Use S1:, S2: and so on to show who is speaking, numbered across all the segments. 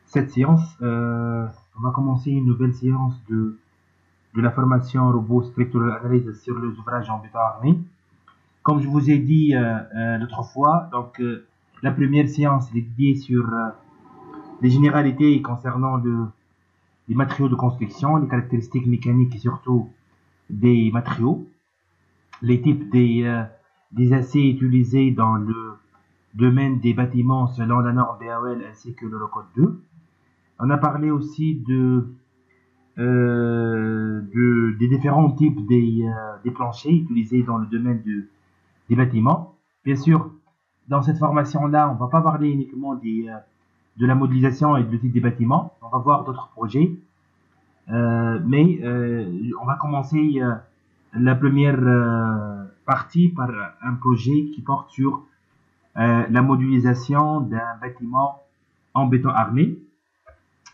S1: cette séance, on va commencer une nouvelle séance de la formation robot structural analysis sur les ouvrages en béton armé. Comme je vous ai dit l'autre fois, donc la première séance est dédiée sur les généralités concernant les matériaux de construction, les caractéristiques mécaniques et surtout des matériaux, les types des aciers utilisés dans le domaine des bâtiments selon la norme BAOL ainsi que l'Eurocode 2. On a parlé aussi des différents types des planchers utilisés dans le domaine des bâtiments. Bien sûr, dans cette formation-là, on ne va pas parler uniquement de la modélisation et de l'outil des bâtiments. On va voir d'autres projets. Mais on va commencer la première partie par un projet qui porte sur la modélisation d'un bâtiment en béton armé.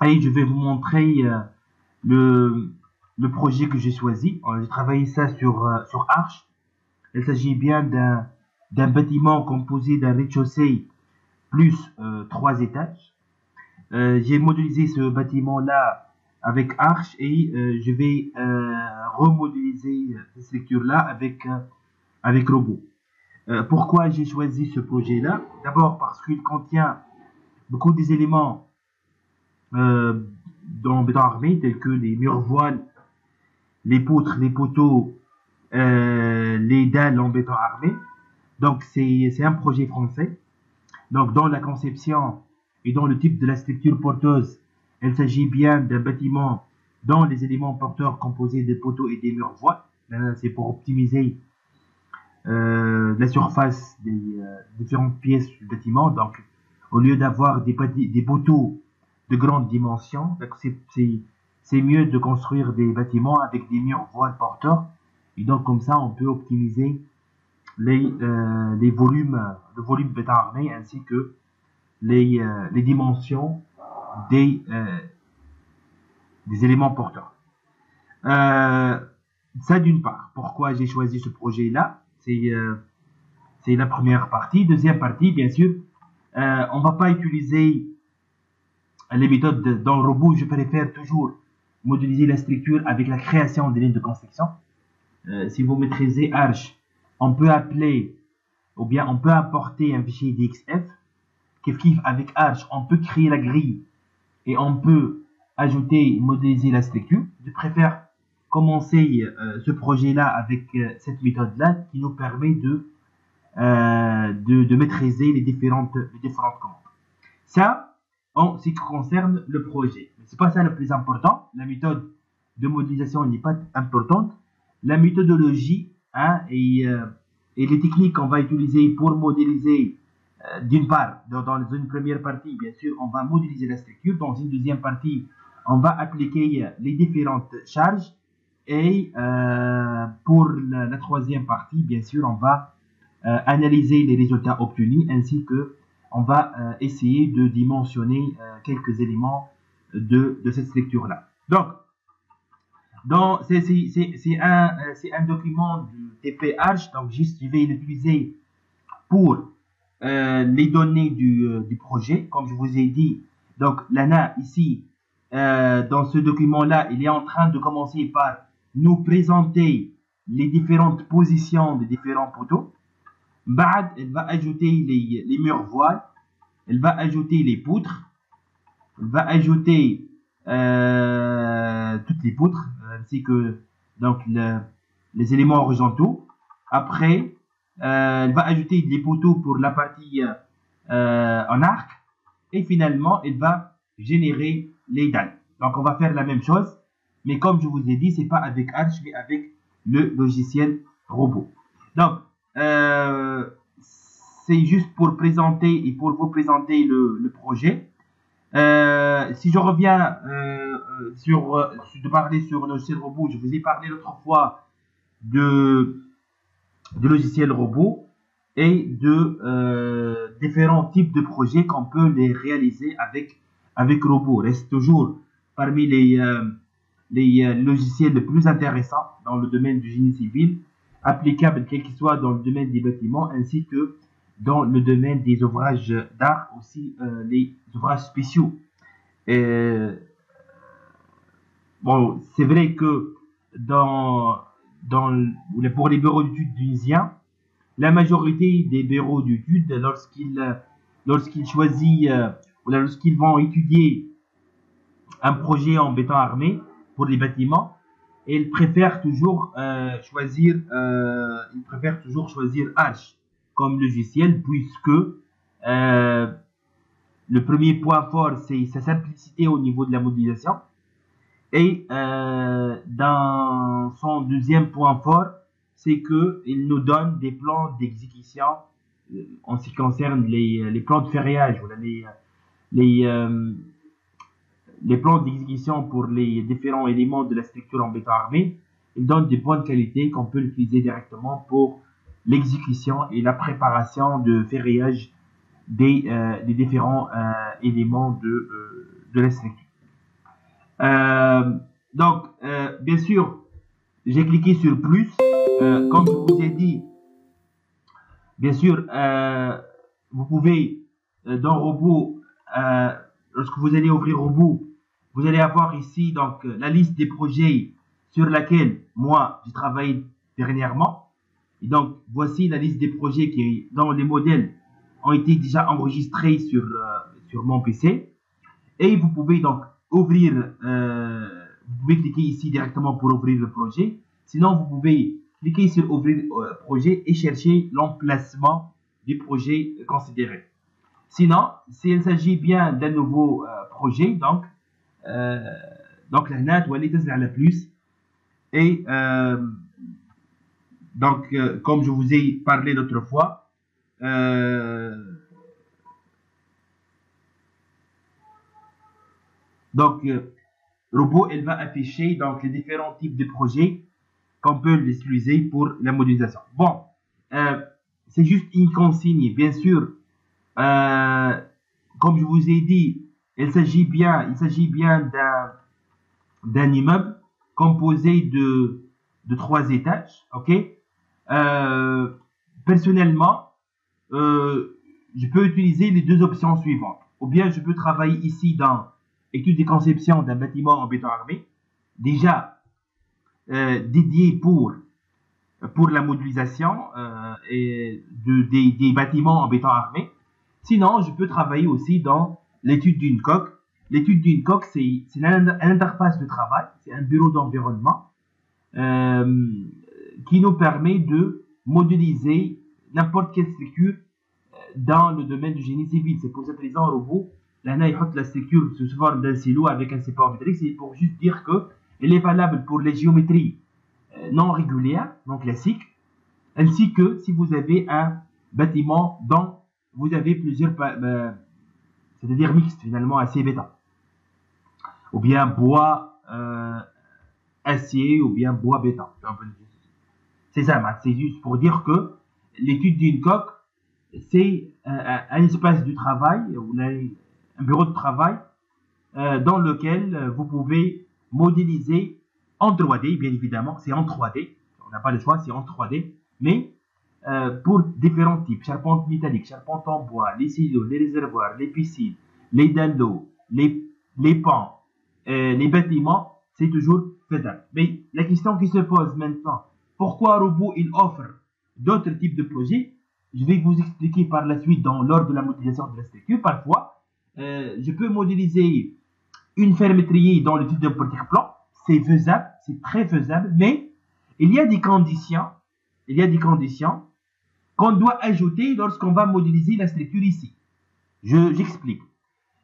S1: Et je vais vous montrer le projet que j'ai choisi. J'ai travaillé ça sur Arch. Il s'agit bien d'un bâtiment composé d'un rez-de-chaussée plus 3 étages. J'ai modélisé ce bâtiment-là avec Arch et je vais remodéliser cette structure-là avec Robot. Pourquoi j'ai choisi ce projet-là? D'abord parce qu'il contient beaucoup des éléments dans béton armé, tels que les murs voiles, les poutres, les poteaux, les dalles en béton armé. Donc c'est un projet français. Donc dans la conception et dans le type de la structure porteuse, il s'agit bien d'un bâtiment dont les éléments porteurs composés des poteaux et des murs voiles. C'est pour optimiser la surface des différentes pièces du bâtiment. Donc au lieu d'avoir des poteaux de grande dimension, c'est mieux de construire des bâtiments avec des murs voiles porteurs. Et donc comme ça, on peut optimiser les volumes, le volume béton armé ainsi que les dimensions des éléments porteurs. Ça d'une part. Pourquoi j'ai choisi ce projet-là? C'est la première partie. Deuxième partie, bien sûr, on va pas utiliser les méthodes dans le robot. Je préfère toujours modéliser la structure avec la création des lignes de construction. Si vous maîtrisez Arch, on peut appeler ou bien on peut importer un fichier DXF. Kiff avec Arch, on peut créer la grille et on peut ajouter et modéliser la structure. Je préfère commencer ce projet-là avec cette méthode-là qui nous permet de maîtriser les différentes commandes. Ça, en ce qui concerne le projet. Mais c'est pas ça le plus important. La méthode de modélisation n'est pas importante. La méthodologie et les techniques qu'on va utiliser pour modéliser, d'une part, dans une première partie, bien sûr, on va modéliser la structure. Dans une deuxième partie, on va appliquer les différentes charges. Et pour la troisième partie, bien sûr, on va analyser les résultats obtenus ainsi que on va essayer de dimensionner quelques éléments de cette structure-là. Donc, c'est un document du TP Arch, donc juste je vais l'utiliser pour les données du projet, comme je vous ai dit. Donc, Lana, ici, dans ce document-là, il est en train de commencer par nous présenter les différentes positions des différents poteaux. Bad, elle va ajouter les murs voiles, elle va ajouter les poutres, elle va ajouter toutes les poutres, ainsi que donc les éléments horizontaux. Après, elle va ajouter les poteaux pour la partie en arc. Et finalement, elle va générer les dalles. Donc, on va faire la même chose. Mais comme je vous ai dit, c'est pas avec Arch, mais avec le logiciel robot. Donc, c'est juste pour présenter et pour vous présenter le projet. Si je reviens de parler sur le logiciel robot, je vous ai parlé l'autre fois de logiciels robot et de différents types de projets qu'on peut les réaliser avec robot. Reste toujours parmi les logiciels les plus intéressants dans le domaine du génie civil, applicables quel qu'il soit dans le domaine des bâtiments ainsi que dans le domaine des ouvrages d'art, aussi les ouvrages spéciaux. Et, bon, c'est vrai que dans, pour les bureaux d'études tunisiens, la majorité des bureaux d'études, lorsqu'ils choisissent ou lorsqu'ils vont étudier un projet en béton armé pour les bâtiments, ils préfèrent toujours choisir Arch comme logiciel puisque le premier point fort c'est sa simplicité au niveau de la modélisation et dans son deuxième point fort c'est que il nous donne des plans d'exécution en ce qui concerne les plans de ferrillage ou les, euh, les plans d'exécution pour les différents éléments de la structure en béton armé, ils donnent de bonnes qualités qu'on peut utiliser directement pour l'exécution et la préparation de ferrillage des différents éléments de la structure. Bien sûr, j'ai cliqué sur plus. Comme je vous ai dit, bien sûr, vous pouvez dans Robot, lorsque vous allez ouvrir Robot, vous allez avoir ici donc la liste des projets sur laquelle moi j'ai travaillé dernièrement. Et donc voici la liste des projets qui dans les modèles ont été déjà enregistrés sur mon PC. Et vous pouvez donc ouvrir, vous pouvez cliquer ici directement pour ouvrir le projet. Sinon, vous pouvez cliquer sur ouvrir projet et chercher l'emplacement du projet considéré. Sinon, s'il s'agit bien d'un nouveau projet, donc là, tu vas aller plus. Et comme je vous ai parlé l'autre fois, Robot, elle va afficher donc les différents types de projets qu'on peut utiliser pour la modélisation. Bon, c'est juste une consigne, bien sûr. Comme je vous ai dit, il s'agit bien d'un immeuble composé de 3 étages, ok. Personnellement, je peux utiliser les deux options suivantes. Ou bien je peux travailler ici dans étude et conception d'un bâtiment en béton armé, déjà dédié pour la modélisation des bâtiments en béton armé. Sinon, je peux travailler aussi dans l'étude d'une coque. L'étude d'une coque, c'est une interface de travail, c'est un bureau d'environnement qui nous permet de modéliser n'importe quelle structure dans le domaine du génie civil. C'est pour cette raison, un robot, là, il la structure sous forme d'un silo avec un support métrique. C'est pour juste dire qu'elle est valable pour les géométries non régulières, non classiques, ainsi que si vous avez un bâtiment dont vous avez plusieurs, c'est-à-dire mixte finalement, acier béton, ou bien bois acier, ou bien bois béton. C'est ça, c'est juste pour dire que l'étude d'une coque, c'est un espace de travail, un bureau de travail dans lequel vous pouvez modéliser en 3D, bien évidemment, c'est en 3D, on n'a pas le choix, c'est en 3D, mais pour différents types, charpente métallique, charpente en bois, les silos, les réservoirs, les piscines, les dallos, les pans, les bâtiments, c'est toujours faisable. Mais la question qui se pose maintenant, pourquoi Robot il offre d'autres types de projets? Je vais vous expliquer par la suite lors de la modélisation de la structure. Parfois, je peux modéliser une fermetrier dans le type d'un portique-plan. C'est faisable, c'est très faisable, mais il y a des conditions qu'on doit ajouter lorsqu'on va modéliser la structure ici. J'explique.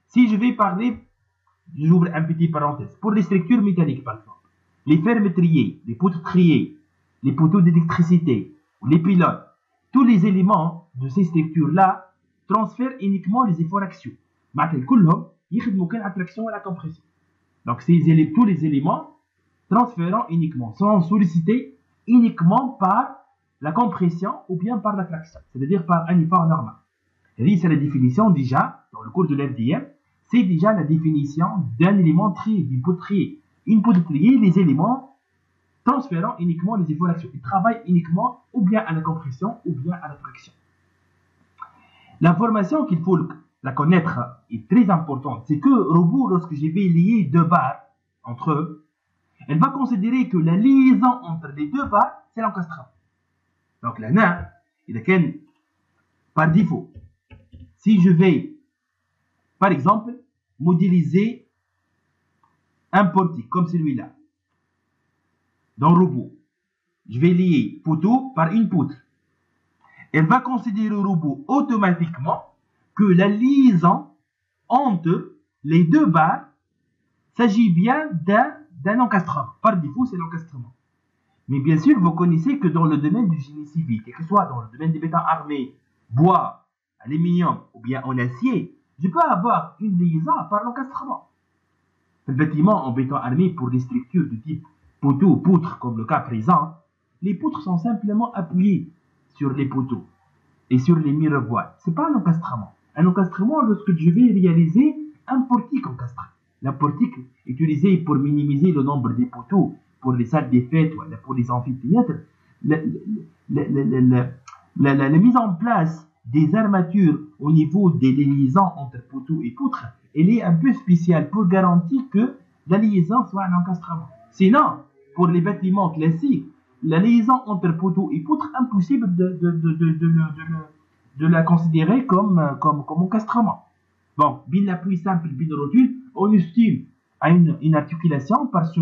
S1: Si je vais parler, j'ouvre un petit parenthèse, pour les structures métalliques par exemple, les fermetriers, les poutres-triers, les poteaux d'électricité, les pilotes, tous les éléments de ces structures-là transfèrent uniquement les efforts axiaux. كلهم يخدموا كان على traction et la compression. Donc tous les éléments transférant uniquement, sont sollicités uniquement par la compression ou bien par la traction, c'est-à-dire par un effort normal. Et c'est la définition déjà, dans le cours de l'FDM, c'est déjà la définition d'un élément trié, d'une peau triée. Une peau triée, les éléments transférant uniquement les efforts axiaux. Ils travaillent uniquement ou bien à la compression ou bien à la traction. L'information qu'il faut la connaître est très importante. C'est que robot, lorsque je vais lier deux barres entre eux, elle va considérer que la liaison entre les deux barres, c'est l'encastrement. Donc là, par défaut, si je vais, par exemple, modéliser un portique comme celui-là, dans le robot, je vais lier poteau par une poutre. Elle va considérer le robot automatiquement que la liaison entre les deux barres s'agit bien d'un encastrement. Par défaut, c'est l'encastrement. Mais bien sûr, vous connaissez que dans le domaine du génie civil, quel que soit dans le domaine des bétons armés, bois, aluminium ou bien en acier, je peux avoir une liaison par l'encastrement. Le bâtiment en béton armé pour des structures de type poteau ou poutre, comme le cas présent, les poutres sont simplement appuyées sur les poteaux et sur les mirevoirs. Ce n'est pas un encastrement. Un encastrement, lorsque je vais réaliser un portique encastré. La portique est utilisée pour minimiser le nombre des poteaux pour les salles des fêtes ou pour les amphithéâtres. La mise en place des armatures au niveau des liaisons entre poteaux et poutres, elle est un peu spéciale pour garantir que la liaison soit un encastrement. Sinon, pour les bâtiments classiques, la liaison entre poteaux et poutres, impossible de la considérer comme encastrement. Bon, bin l'appui simple, bin le rotule, on estime à une articulation parce que,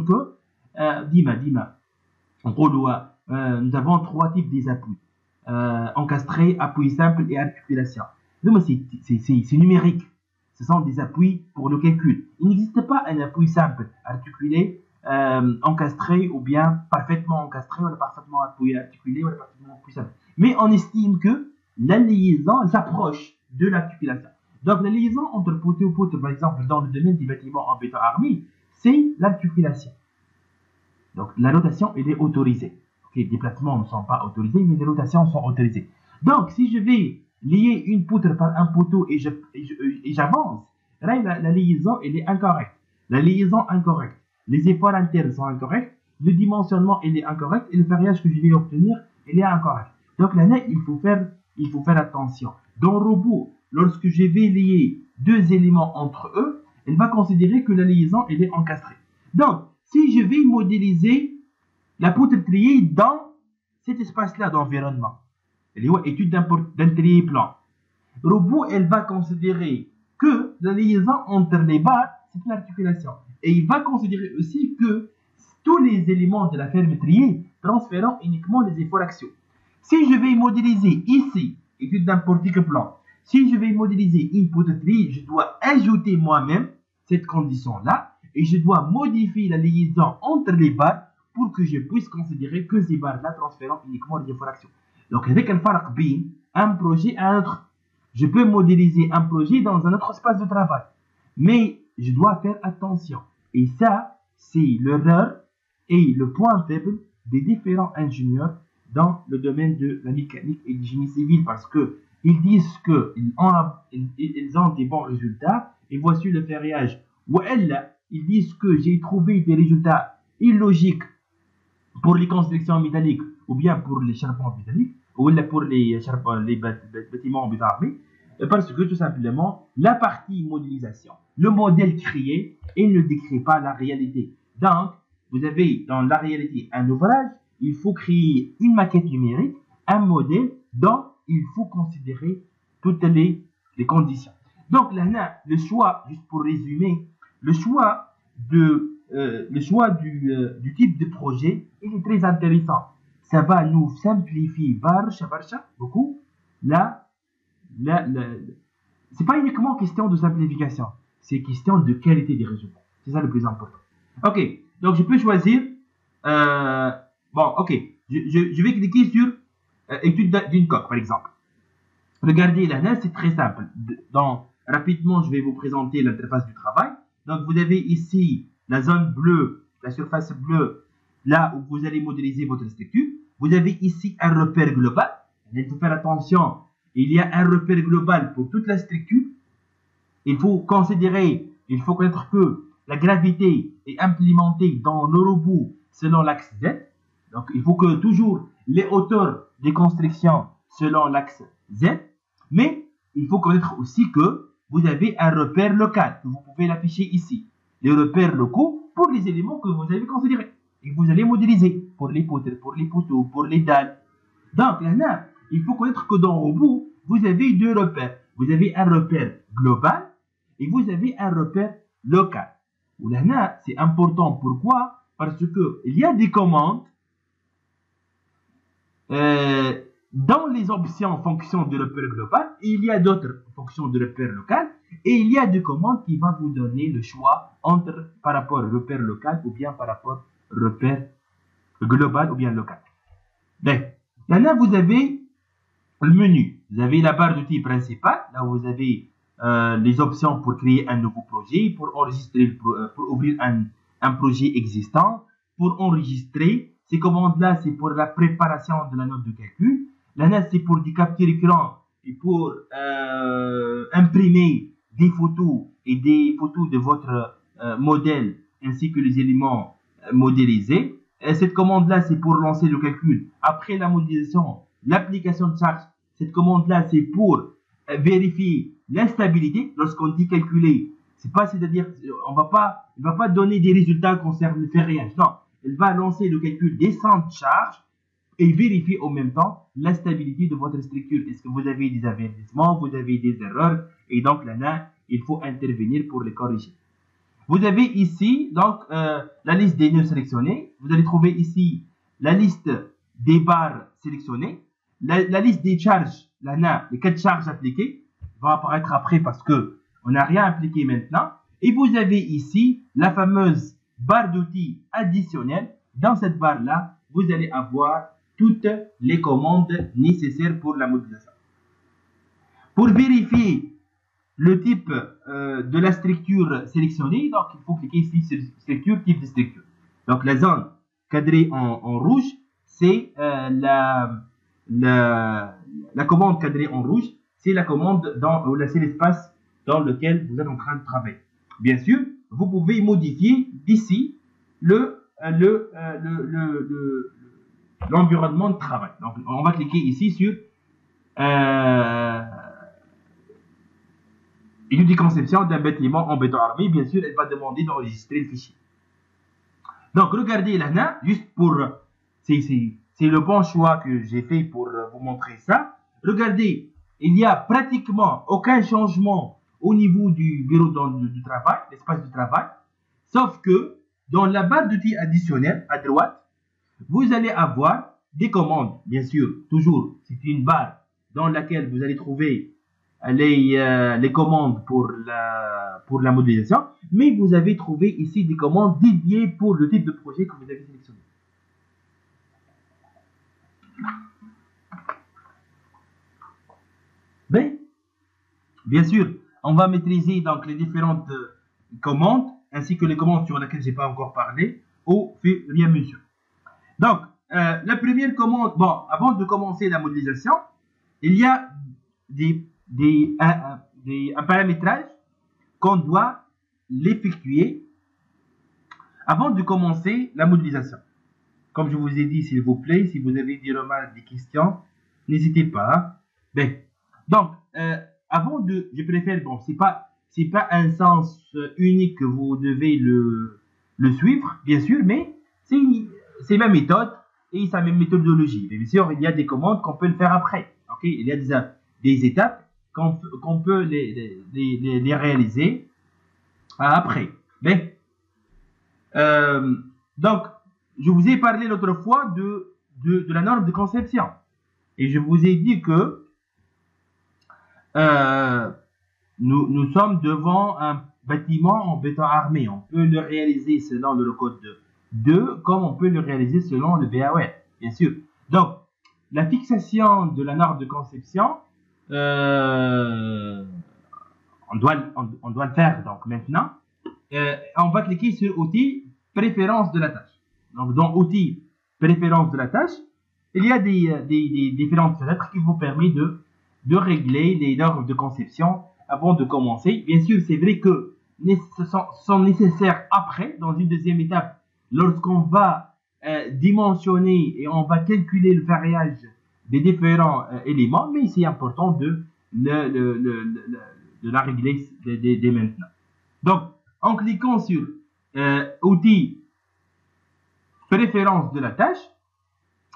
S1: nous avons trois types des appuis. Encastré, appui simple et articulation. Donc, c'est numérique. Ce sont des appuis pour le calcul. Il n'existe pas un appui simple, articulé, encastré ou bien parfaitement encastré, ou parfaitement appuyé, articulé, ou parfaitement appuyé simple. Mais on estime que la liaison s'approche de l'articulation. Donc la liaison entre poteau et poutre, par exemple, dans le domaine des bâtiments en béton armé, c'est l'articulation. Donc la rotation, elle est autorisée. Okay, les déplacements ne sont pas autorisés, mais les rotations sont autorisées. Donc si je vais lier une poutre par un poteau et j'avance, la liaison, elle est incorrecte. La liaison incorrecte. Les efforts internes sont incorrects, le dimensionnement, il est incorrect, et le ferrillage que je vais obtenir, il est incorrect. Donc là, il faut faire attention. Dans le robot, lorsque je vais lier deux éléments entre eux, elle va considérer que la liaison, elle est encastrée. Donc, si je vais modéliser la poutre triée dans cet espace-là d'environnement, étude d'un trier plan, le robot, elle va considérer que la liaison entre les barres, c'est une articulation. Et il va considérer aussi que tous les éléments de la ferme triée transférant uniquement les efforts axiaux. Si je vais modéliser ici, étude d'un portique plan, si je vais modéliser une poutre triée, je dois ajouter moi-même cette condition-là et je dois modifier la liaison entre les barres pour que je puisse considérer que ces barres-là transférant uniquement les efforts axiaux. Donc, avec le farq bin, un projet à un autre. Je peux modéliser un projet dans un autre espace de travail. Mais je dois faire attention. Et ça, c'est l'erreur et le point faible des différents ingénieurs dans le domaine de la mécanique et du génie civil parce que ils disent qu'ils ont des bons résultats et voici le ferrillage. Ou ils disent que j'ai trouvé des résultats illogiques pour les constructions métalliques ou bien pour les charbons métalliques ou pour les bâtiments en béton armé parce que tout simplement la partie modélisation, le modèle créé, il ne décrit pas la réalité. Donc, vous avez dans la réalité un ouvrage, il faut créer une maquette numérique, un modèle dont il faut considérer toutes les conditions. Donc là, le choix, juste pour résumer, le choix du type de projet, il est très intéressant. Ça va nous simplifier beaucoup. C'est pas uniquement question de simplification, c'est question de qualité des résultats. C'est ça le plus important. Ok, donc je peux choisir. Je vais cliquer sur étude d'une coque, par exemple. Regardez là, c'est très simple. Rapidement, je vais vous présenter l'interface du travail. Donc, vous avez ici la zone bleue, la surface bleue, là où vous allez modéliser votre structure. Vous avez ici un repère global. Il faut faire attention. Il y a un repère global pour toute la structure. Il faut connaître que la gravité est implémentée dans le robot selon l'axe Z. Donc, il faut que toujours les hauteurs des constructions selon l'axe Z. Mais il faut connaître aussi que vous avez un repère local que vous pouvez l'afficher ici. Les repères locaux pour les éléments que vous avez considérés. Et vous allez modéliser pour les poutres, pour les poteaux, pour les dalles. Donc là, il faut connaître que dans Robot, vous avez deux repères. Vous avez un repère global et vous avez un repère local. Là, c'est important. Pourquoi? Parce que il y a des commandes dans les options en fonction de repère global, il y a d'autres fonctions de repère local, et il y a des commandes qui vont vous donner le choix entre par rapport au repère local ou bien par rapport au repère global ou bien local. Donc, là, vous avez le menu. Vous avez la barre d'outils principale. Là, vous avez les options pour créer un nouveau projet, pour enregistrer, pour ouvrir un projet existant, pour enregistrer. Ces commandes-là, c'est pour la préparation de la note de calcul. Là, c'est pour des captures écran et pour imprimer des photos et des photos de votre modèle ainsi que les éléments modélisés. Cette commande-là, c'est pour lancer le calcul. Après la modélisation, l'application de charge, cette commande-là, c'est pour vérifier l'instabilité. Lorsqu'on dit calculer, c'est pas, c'est-à-dire, on va pas donner des résultats concernant le ferrillage. Non, elle va lancer le calcul des centres de charge et vérifier en même temps la stabilité de votre structure. Est-ce que vous avez des avertissements, vous avez des erreurs, et donc là, il faut intervenir pour les corriger. Vous avez ici donc la liste des nœuds sélectionnés. Vous allez trouver ici la liste des barres sélectionnées, la liste des charges. Là, les 4 charges appliquées vont apparaître après parce que on n'a rien appliqué maintenant. Et vous avez ici la fameuse barre d'outils additionnelle. Dans cette barre-là, vous allez avoir toutes les commandes nécessaires pour la modélisation. Pour vérifier le type de la structure sélectionnée, donc il faut cliquer ici sur structure, type de structure. Donc la zone cadrée en rouge, c'est la commande cadrée en rouge, c'est la commande c'est l'espace dans lequel vous êtes en train de travailler. Bien sûr, vous pouvez modifier d'ici l'environnement de travail. Donc on va cliquer ici sur une des conceptions d'un bâtiment en béton armé. Bien sûr, elle va demander d'enregistrer le fichier. Donc, regardez là, juste pour... C'est le bon choix que j'ai fait pour vous montrer ça. Regardez, il n'y a pratiquement aucun changement au niveau du bureau du travail, l'espace de travail. Sauf que, dans la barre d'outils additionnels, à droite, vous allez avoir des commandes. Bien sûr, toujours, c'est une barre dans laquelle vous allez trouver les commandes pour la modélisation, mais vous avez trouvé ici des commandes dédiées pour le type de projet que vous avez sélectionné. Bien sûr, on va maîtriser donc les différentes commandes, ainsi que les commandes sur lesquelles je n'ai pas encore parlé, au fur et à mesure. Donc, la première commande, bon, avant de commencer la modélisation, il y a un paramétrage qu'on doit l'effectuer avant de commencer la modélisation. Comme je vous ai dit, s'il vous plaît, si vous avez des remarques, des questions, n'hésitez pas. Bien. Donc, avant de, je préfère, bon, c'est pas un sens unique que vous devez le suivre, bien sûr, mais c'est ma méthode et sa même méthodologie. Mais bien sûr, il y a des commandes qu'on peut le faire après. Ok, il y a des étapes qu'on peut les réaliser après. Mais, donc, je vous ai parlé l'autre fois de la norme de conception. Et je vous ai dit que nous sommes devant un bâtiment en béton armé. On peut le réaliser selon le code 2, comme on peut le réaliser selon le BAOL, bien sûr. Donc, la fixation de la norme de conception, on doit le faire donc maintenant. On va cliquer sur outils préférence de la tâche. Donc dans outils préférence de la tâche, il y a des différentes fenêtres qui vous permettent de régler les normes de conception avant de commencer. Bien sûr, c'est vrai que ce sont nécessaires après, dans une deuxième étape, lorsqu'on va dimensionner et on va calculer le variage des différents éléments, mais c'est important de de la régler dès maintenant. Donc, en cliquant sur outils préférences de la tâche,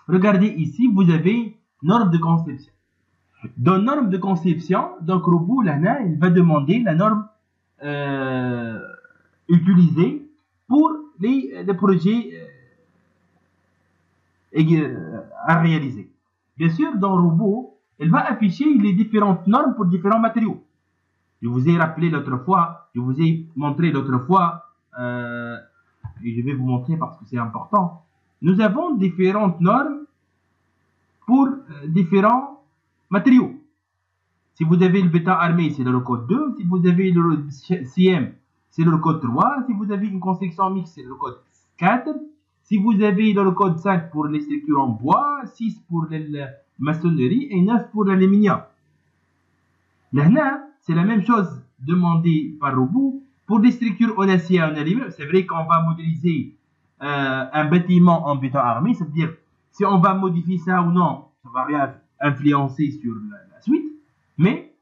S1: regardez ici, vous avez norme de conception. Dans norme de conception, donc robot là, il va demander la norme utilisée pour les projets à réaliser. Bien sûr, dans robot, il va afficher les différentes normes pour différents matériaux. Je vous ai rappelé l'autre fois, je vous ai montré l'autre fois, et je vais vous montrer parce que c'est important. Nous avons différentes normes pour différents matériaux. Si vous avez le béton armé, c'est le code 2. Si vous avez le CM, c'est le code 3. Si vous avez une construction mixte, c'est le code 4. Si vous avez le code 5 pour les structures en bois, 6 pour la maçonnerie et 9 pour l'aluminium. Là, c'est la même chose demandée par robot pour des structures en acier et en aluminium. C'est vrai qu'on va modéliser un bâtiment en béton armé, c'est-à-dire si on va modifier ça ou non, ça ne va rien influencer sur la suite. Mais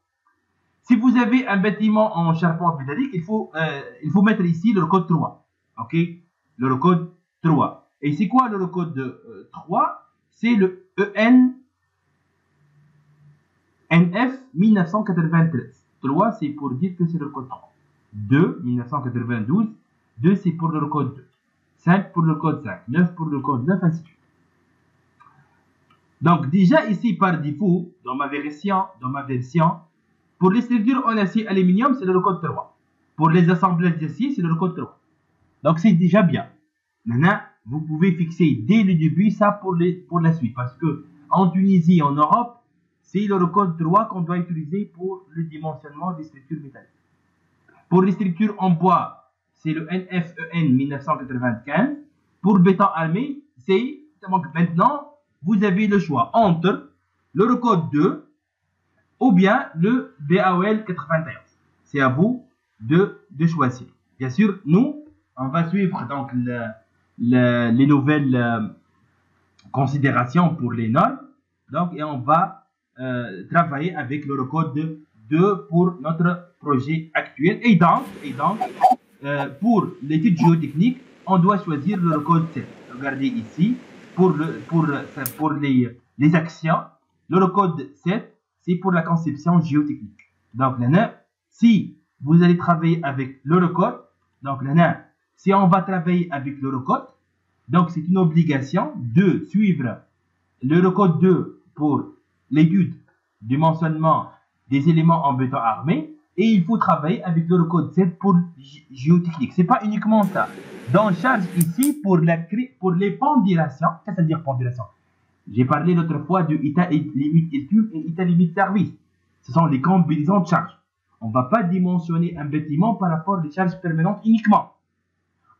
S1: si vous avez un bâtiment en charpente métallique, il faut mettre ici le code 3. Ok, le code 3. Et c'est quoi le code 3? C'est le NF 1993. 3, c'est pour dire que c'est le code 3. 2, 1992. 2, c'est pour le code 2. 5 pour le code 5. 9 pour le code 9, ainsi de suite. Donc, déjà ici, par défaut, dans ma version, pour les structures en acier aluminium, c'est le code 3. Pour les assemblages d'acier, c'est le code 3. Donc, c'est déjà bien. Maintenant, vous pouvez fixer dès le début ça pour la suite. Parce que en Tunisie, en Europe, c'est le code 3 qu'on doit utiliser pour le dimensionnement des structures métalliques. Pour les structures en bois, c'est le NFEN 1995. Pour le béton armé, c'est donc maintenant, vous avez le choix entre le code 2 ou bien le BAOL 91. C'est à vous de choisir. Bien sûr, nous, on va suivre donc les nouvelles considérations pour les normes. Donc, et on va travailler avec le code 2 pour notre projet actuel. Et donc pour l'étude géotechnique, on doit choisir le code 7. Regardez ici, pour les actions, le code 7, c'est pour la conception géotechnique. Donc, là, si vous allez travailler avec le code, donc là, si on va travailler avec le code, donc c'est une obligation de suivre le code 2 pour l'étude du mentionnement des éléments en béton armé, et il faut travailler avec le code 7 pour géotechnique. C'est pas uniquement ça. Dans charge ici pour les pondérations, c'est-à-dire pondération. J'ai parlé l'autre fois de état limite étude et état limite service. Ce sont les combinaisons de charges. On ne va pas dimensionner un bâtiment par rapport aux charges permanentes uniquement.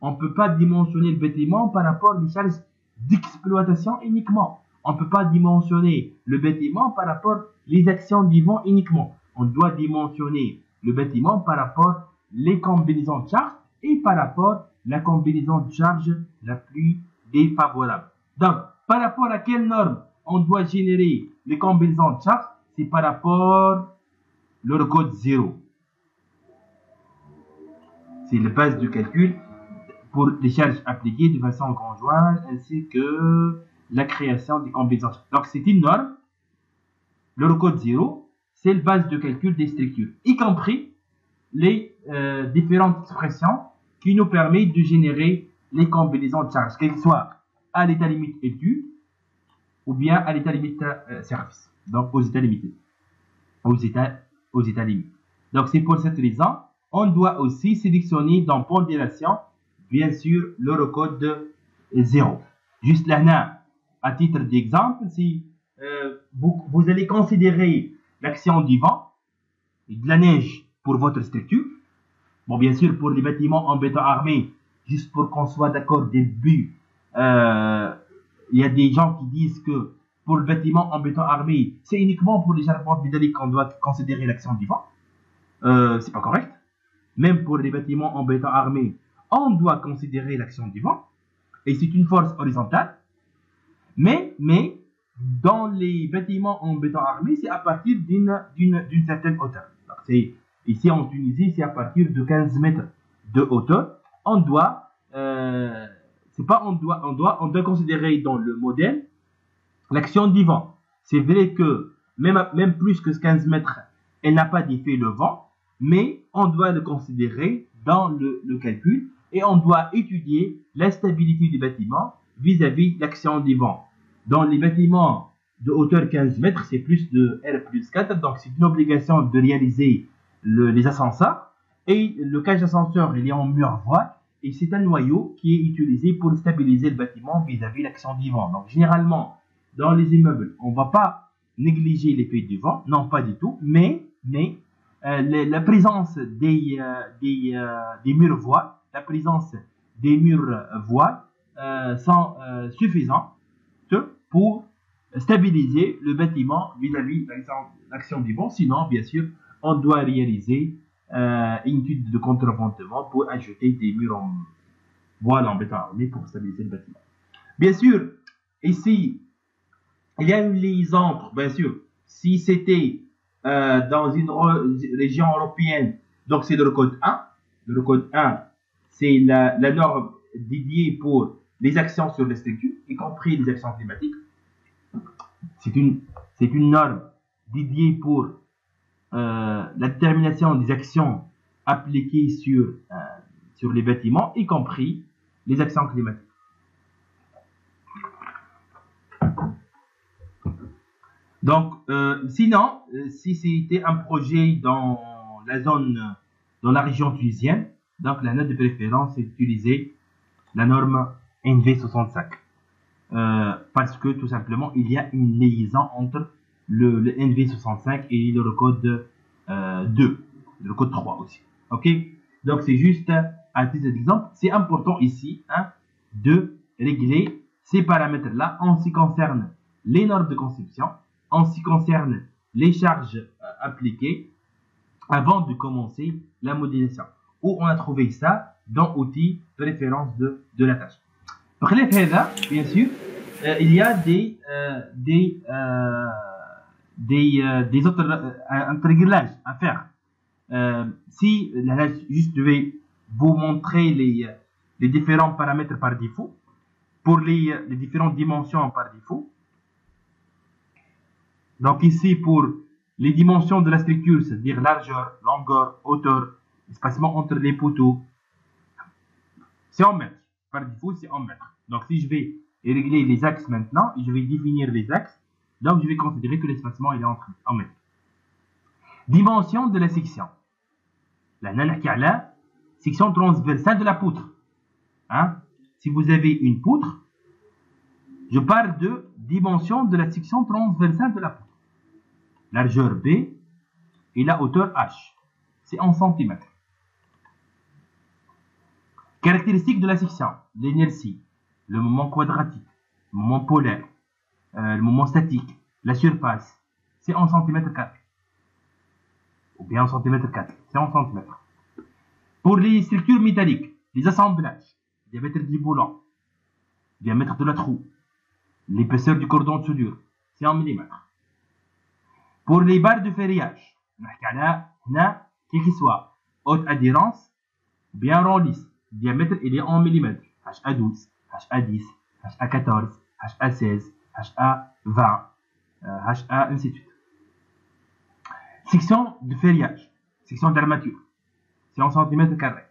S1: On ne peut pas dimensionner le bâtiment par rapport aux charges d'exploitation uniquement. On ne peut pas dimensionner le bâtiment par rapport aux actions du vent uniquement. On doit dimensionner le bâtiment par rapport les combinaisons de charges et par rapport la combinaison de charges la plus défavorable. Donc, par rapport à quelle norme on doit générer les combinaisons de charges? C'est par rapport au code 0. C'est la base du calcul pour les charges appliquées de façon conjointe ainsi que la création des combinaisons. Donc, c'est une norme. Le code 0, c'est la base de calcul des structures, y compris les différentes expressions qui nous permettent de générer les combinaisons de charges, qu'elles soient à l'état limite étude ou bien à l'état limite service. Donc, aux états limités. Aux états limites. Donc, c'est pour cette raison, on doit aussi sélectionner dans pondération, bien sûr, le code 0. Juste là, à titre d'exemple, si vous allez considérer l'action du vent et de la neige pour votre structure. Bon, bien sûr, pour les bâtiments en béton armé, juste pour qu'on soit d'accord dès le début, il y a des gens qui disent que pour le bâtiment en béton armé, c'est uniquement pour les charpentes métalliques qu'on doit considérer l'action du vent. C'est pas correct. Même pour les bâtiments en béton armé, on doit considérer l'action du vent. Et c'est une force horizontale. Mais dans les bâtiments en béton armé, c'est à partir d'une certaine hauteur. C'est Ici en Tunisie, c'est à partir de 15 mètres de hauteur. On doit, c'est pas on doit considérer dans le modèle l'action du vent. C'est vrai que même plus que 15 mètres, elle n'a pas d'effet le vent, mais on doit le considérer dans le calcul et on doit étudier la stabilité du bâtiment vis-à-vis de l'action du vent. Dans les bâtiments de hauteur 15 mètres, c'est plus de R plus 4, donc c'est une obligation de réaliser les ascenseurs. Et le cage d'ascenseur, il est en mur voile et c'est un noyau qui est utilisé pour stabiliser le bâtiment vis-à-vis de l'action du vent. Donc généralement, dans les immeubles, on ne va pas négliger l'effet du vent, non pas du tout, mais la présence des murs voiles, la présence des murs voiles sont suffisantes pour stabiliser le bâtiment vis-à-vis de l'action du vent. Sinon, bien sûr, on doit réaliser une étude de contreventement pour ajouter des murs en voile en béton armé pour stabiliser le bâtiment. Bien sûr, ici, il y a une liaison, bien sûr, si c'était dans une région européenne, donc c'est le code 1. Le code 1, c'est la norme dédiée pour les actions sur les structures, y compris les actions climatiques. C'est une norme dédiée pour la détermination des actions appliquées sur les bâtiments, y compris les actions climatiques. Donc, sinon, si c'était un projet dans la région tunisienne, donc la note de préférence est d'utiliser la norme NV65. Parce que tout simplement, il y a une liaison entre le NV65 et le code 2, le code 3 aussi. Ok? Donc, c'est juste un titre d'exemple. C'est important ici de régler ces paramètres-là en ce qui concerne les normes de conception, en ce qui concerne les charges appliquées avant de commencer la modélisation. Où on a trouvé ça dans outils de référence de la tâche. Bien sûr, il y a des autres réglages à faire. Si là, je vais vous montrer les différents paramètres par défaut pour les différentes dimensions par défaut. Donc ici pour les dimensions de la structure, c'est-à-dire largeur, longueur, hauteur, espacement entre les poteaux, c'est en mètres. Par défaut, c'est en mètres. Donc si je vais régler les axes maintenant, je vais définir les axes, donc je vais considérer que l'espacement est en mètres. Dimension de la section. La section transversale de la poutre. Si vous avez une poutre, je parle de dimension de la section transversale de la poutre. Largeur B et la hauteur H. C'est en centimètres. Caractéristiques de la section. L'inertie, le moment quadratique, le moment polaire, le moment statique, la surface. C'est en centimètres carrés. Ou bien en centimètres carrés. C'est en centimètres. Pour les structures métalliques, les assemblages, diamètre du boulon, diamètre de la trou, l'épaisseur du cordon de soudure, c'est en millimètres. Pour les barres de ferrillage, quel qu'il soit, haute adhérence, bien rond lisse, diamètre il est en millimètres, HA12, HA10, HA14, HA16, HA20, HA ainsi de suite. Section de ferrillage, section d'armature, c'est en centimètres carrés.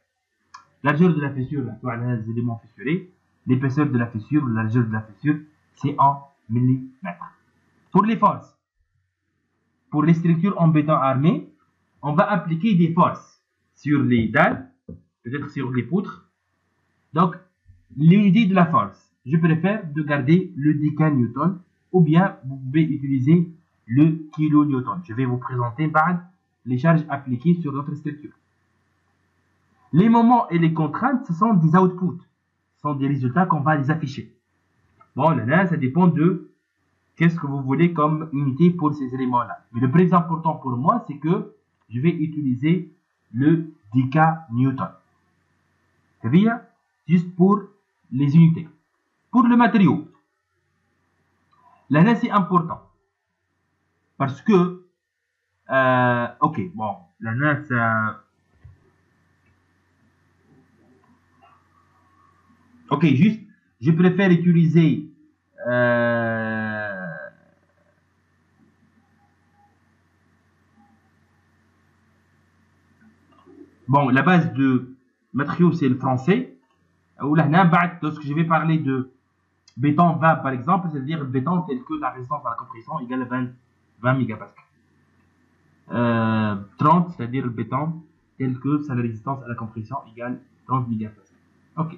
S1: Largeur de la fissure, les éléments fissurés, l'épaisseur de la fissure, la largeur de la fissure, c'est en millimètres. Pour les forces, pour les structures en béton armé, on va appliquer des forces sur les dalles, peut-être sur les poutres. Donc, l'unité de la force, je préfère de garder le décanewton ou bien vous pouvez utiliser le kilonewton. Je vais vous présenter les charges appliquées sur notre structure. Les moments et les contraintes, ce sont des outputs, ce sont des résultats qu'on va les afficher. Bon, là, ça dépend de qu'est-ce que vous voulez comme unité pour ces éléments-là. Mais le plus important pour moi, c'est que je vais utiliser le décanewton. C'est-à-dire, juste pour les unités. Pour le matériau, là, c'est important. Parce que, ok, bon, Là, ça... Ok, juste, je préfère utiliser bon, la base de matériaux, c'est le français. Ou là, lorsque je vais parler de béton 20 par exemple, c'est-à-dire le béton tel que la résistance à la compression égale 20 mégapascales. 30, c'est-à-dire le béton tel que sa résistance à la compression égale 30 mégapascales. Ok.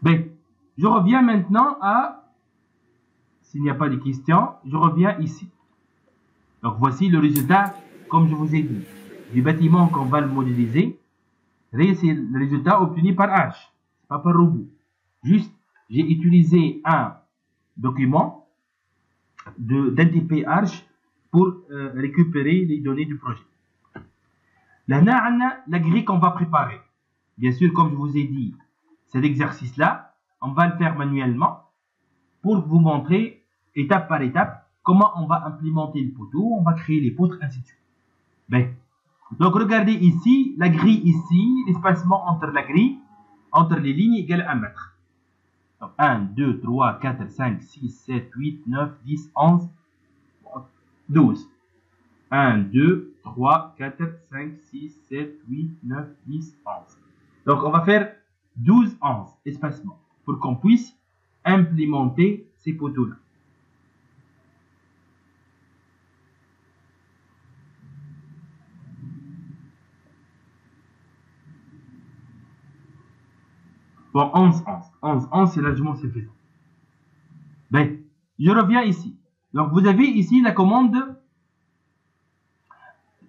S1: Bien, je reviens maintenant à, s'il n'y a pas de questions, je reviens ici. Donc voici le résultat, comme je vous ai dit, du bâtiment qu'on va le modéliser. C'est le résultat obtenu par H, pas par robot. Juste, j'ai utilisé un document d'NTP Arch pour récupérer les données du projet. Là, on a la grille qu'on va préparer. Bien sûr, comme je vous ai dit, cet exercice-là, on va le faire manuellement pour vous montrer étape par étape comment on va implémenter le poteau, on va créer les poutres, ainsi de suite. Bien. Donc, regardez ici, la grille ici, l'espacement entre la grille, entre les lignes égale 1 mètre. Donc, 1, 2, 3, 4, 5, 6, 7, 8, 9, 10, 11, 12. 1, 2, 3, 4, 5, 6, 7, 8, 9, 10, 11. Donc, on va faire 12, 11 espacements pour qu'on puisse implémenter ces poteaux-là. Bon, 11, 11. 11, 11, c'est largement suffisant. Ben, je reviens ici. Donc, vous avez ici la commande.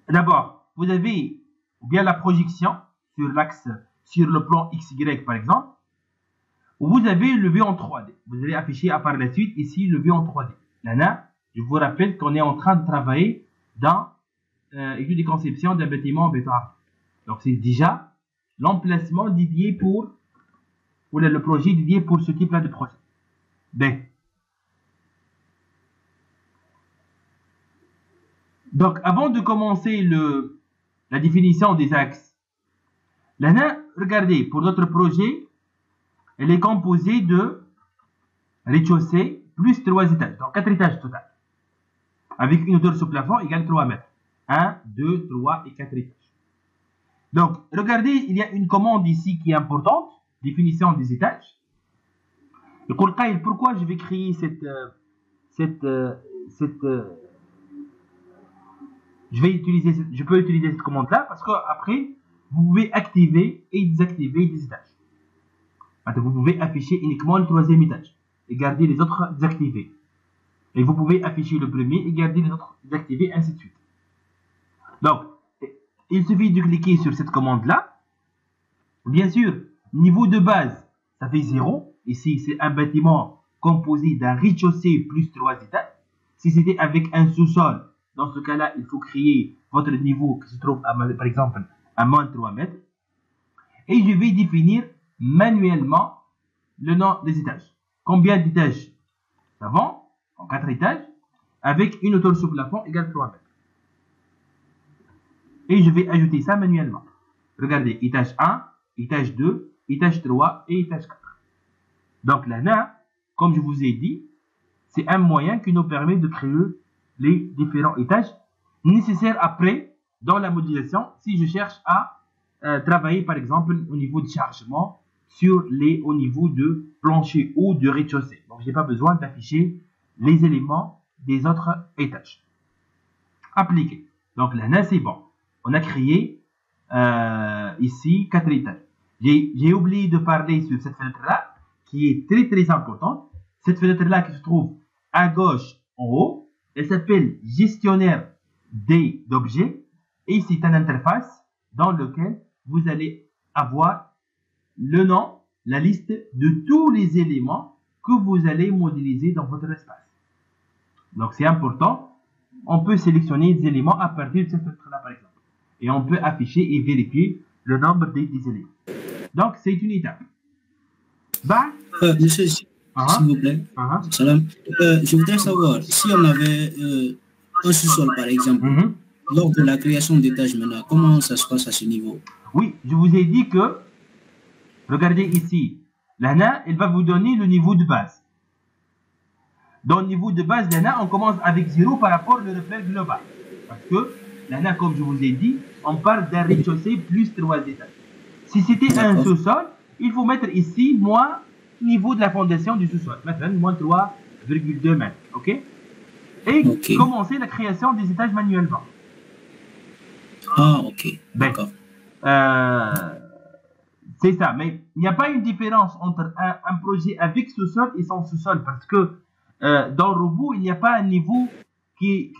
S1: D'abord, vous avez bien la projection sur l'axe, sur le plan XY par exemple. Vous avez le vue en 3D. Vous allez afficher par la suite ici le vue en 3D. Là, je vous rappelle qu'on est en train de travailler dans étude de conception d'un bâtiment en béton armé. Donc, c'est déjà l'emplacement dédié pour le projet dédié pour ce type-là de projet. B. Donc, avant de commencer la définition des axes, là, regardez, pour notre projet, elle est composée de rez-de-chaussée plus 3 étages, donc 4 étages total, avec une hauteur sous plafond égale 3 mètres. 1, 2, 3 et 4 étages. Donc, regardez, il y a une commande ici qui est importante, définition des étages. Le pourquoi je vais créer je peux utiliser cette commande-là parce qu'après, vous pouvez activer et désactiver des étages. Vous pouvez afficher uniquement le 3e étage et garder les autres désactivés. Et vous pouvez afficher le premier et garder les autres désactivés, ainsi de suite. Donc, il suffit de cliquer sur cette commande-là. Bien sûr, niveau de base, ça fait 0. Ici, c'est un bâtiment composé d'un rez-de-chaussée plus 3 étages. Si c'était avec un sous-sol, dans ce cas-là, il faut créer votre niveau qui se trouve, par exemple, à moins de 3 mètres. Et je vais définir manuellement le nom des étages. Combien d'étages avant, en 4 étages, avec une hauteur sous plafond égale 3 mètres. Et je vais ajouter ça manuellement. Regardez, étage 1, étage 2, étage 3 et étage 4. Donc là, comme je vous ai dit, c'est un moyen qui nous permet de créer les différents étages nécessaires après dans la modélisation si je cherche à travailler par exemple au niveau de chargement au niveau de plancher ou de rez-de-chaussée. Donc je n'ai pas besoin d'afficher les éléments des autres étages. Appliquer. Donc là, c'est bon. On a créé ici 4 étages. J'ai oublié de parler sur cette fenêtre-là qui est très très importante. Cette fenêtre-là qui se trouve à gauche en haut, elle s'appelle gestionnaire d'objets et c'est une interface dans laquelle vous allez avoir le nom, la liste de tous les éléments que vous allez modéliser dans votre espace. Donc c'est important. On peut sélectionner des éléments à partir de cette fenêtre-là par exemple. Et on peut afficher et vérifier le nombre des éléments. Donc c'est une étape.
S2: Monsieur, s'il vous plaît, salam. Je voudrais savoir, si on avait un sous-sol par exemple, lors de la création d'étages maintenant, comment ça se passe à ce niveau?
S1: Oui, je vous ai dit que, regardez ici, l'ANA, elle va vous donner le niveau de base. Dans le niveau de base, l'ANA, on commence avec 0 par rapport au repère global. Parce que l'ANA, comme je vous ai dit, on parle d'un rez-de-chaussée plus 3 étages. Si c'était un sous-sol, il faut mettre ici moins niveau de la fondation du sous-sol. Maintenant, moins 3,2 mètres. OK? Et commencer la création des étages manuellement.
S2: Ah, ok. D'accord.
S1: C'est ça. Mais il n'y a pas une différence entre un projet avec sous-sol et sans sous-sol. Parce que dans Robot, il n'y a pas un niveau qui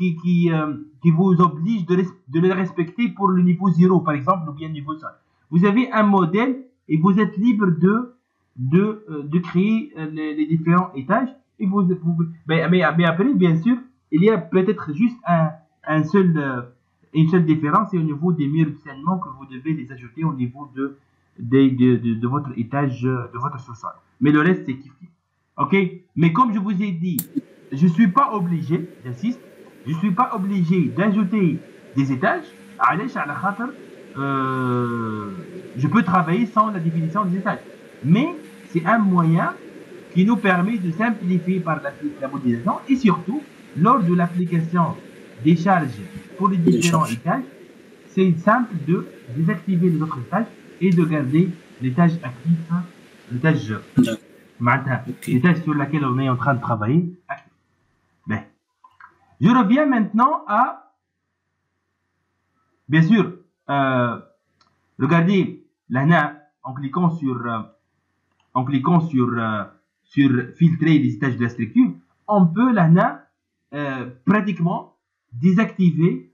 S1: vous oblige de le respecter pour le niveau 0, par exemple, ou bien niveau sol. Vous avez un modèle et vous êtes libre de créer les différents étages. Et mais après, bien sûr, il y a peut-être juste une seule différence, c'est au niveau des murs de saignement que vous devez les ajouter au niveau de votre étage, de votre sous-sol. Mais le reste, c'est kiff. Ok? Mais comme je vous ai dit, je ne suis pas obligé, j'insiste, je ne suis pas obligé d'ajouter des étages. Je peux travailler sans la définition des étages. Mais c'est un moyen qui nous permet de simplifier par la suite la modélisation et surtout, lors de l'application des charges pour les différents étages, c'est simple de désactiver les autres étages et de garder l'étage actif, l'étage sur lequel on est en train de travailler actif. Bien. Je reviens maintenant à, bien sûr, regardez l'ANA en cliquant sur filtrer les étages de la structure, on peut l'ANA pratiquement désactiver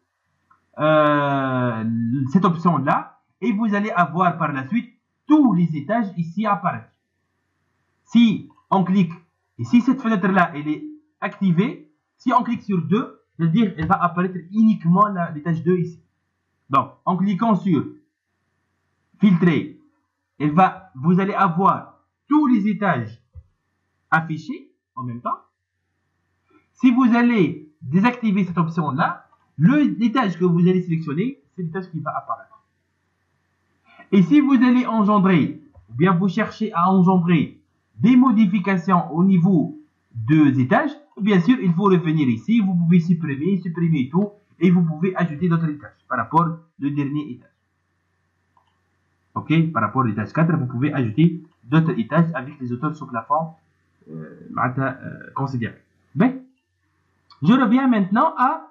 S1: cette option-là et vous allez avoir par la suite tous les étages ici apparaître. Si on clique, et si cette fenêtre-là elle est activée, si on clique sur 2, c'est-à-dire elle va apparaître uniquement l'étage 2 ici. Donc, en cliquant sur filtrer, vous allez avoir tous les étages affichés en même temps. Si vous allez désactiver cette option-là, l'étage que vous allez sélectionner, c'est l'étage qui va apparaître. Et si vous allez engendrer, ou bien vous cherchez à engendrer des modifications au niveau des étages, bien sûr, il faut revenir ici, vous pouvez supprimer tout, et vous pouvez ajouter d'autres étages par rapport au dernier étage. Ok, par rapport à l'étage 4, vous pouvez ajouter d'autres étages avec les hauteurs sous plafond considérables. Ben, je reviens maintenant à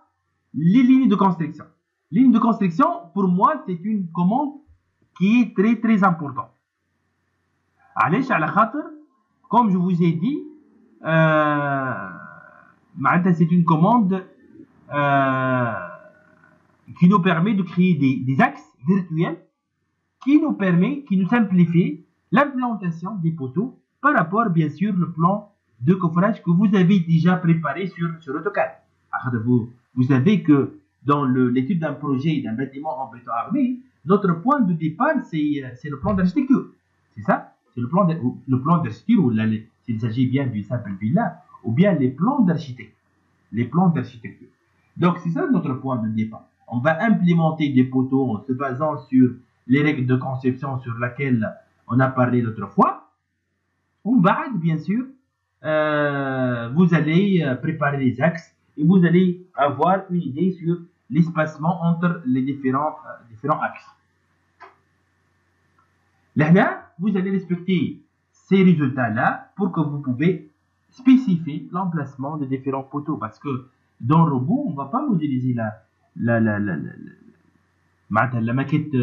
S1: les lignes de construction. Ligne de construction, pour moi, c'est une commande qui est très très importante. Comme je vous ai dit, c'est une commande qui nous permet de créer des axes virtuels qui nous simplifie l'implantation des poteaux par rapport, bien sûr, au plan de coffrage que vous avez déjà préparé sur AutoCAD. Vous savez que dans l'étude d'un projet, d'un bâtiment en béton armé, notre point de départ, c'est le plan d'architecture. C'est ça? C'est le plan d'architecture, ou s'il s'agit bien d'une simple villa, ou bien les plans d'architecture. Les plans d'architecture. Donc, c'est ça notre point de départ. On va implémenter des poteaux en se basant sur les règles de conception sur lesquelles on a parlé l'autre fois. On va, bien sûr, vous allez préparer les axes et vous allez avoir une idée sur l'espacement entre les différents axes. Là, vous allez respecter ces résultats-là pour que vous pouvez spécifier l'emplacement des différents poteaux. Parce que dans le robot, on ne va pas modéliser la maquette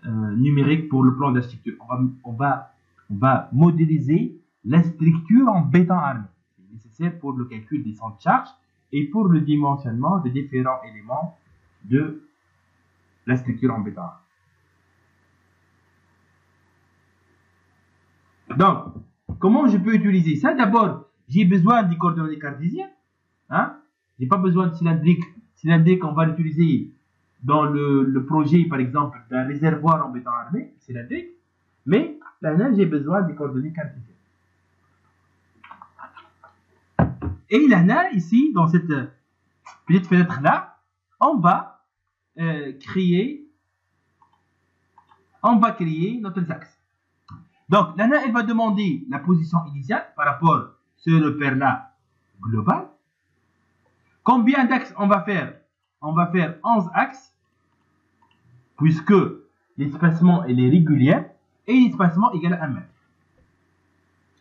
S1: numérique pour le plan d'architecture. On va modéliser la structure en béton armé. C'est nécessaire pour le calcul des centres de charge et pour le dimensionnement des différents éléments de la structure en béton armé. Donc, comment je peux utiliser ça? D'abord, j'ai besoin des coordonnées cartésiennes. Hein? Je n'ai pas besoin de cylindrique. Cylindrique, on va l'utiliser dans le projet, par exemple, d'un réservoir en béton armé, cylindrique. Mais là, j'ai besoin des coordonnées cartésiennes. Et là, ici, dans cette petite fenêtre-là, on va créer notre axe. Donc, là, elle va demander la position initiale par rapport à ce repère-là global. Combien d'axes on va faire? On va faire 11 axes, puisque l'espacement est régulier et l'espacement égale à 1 mètre.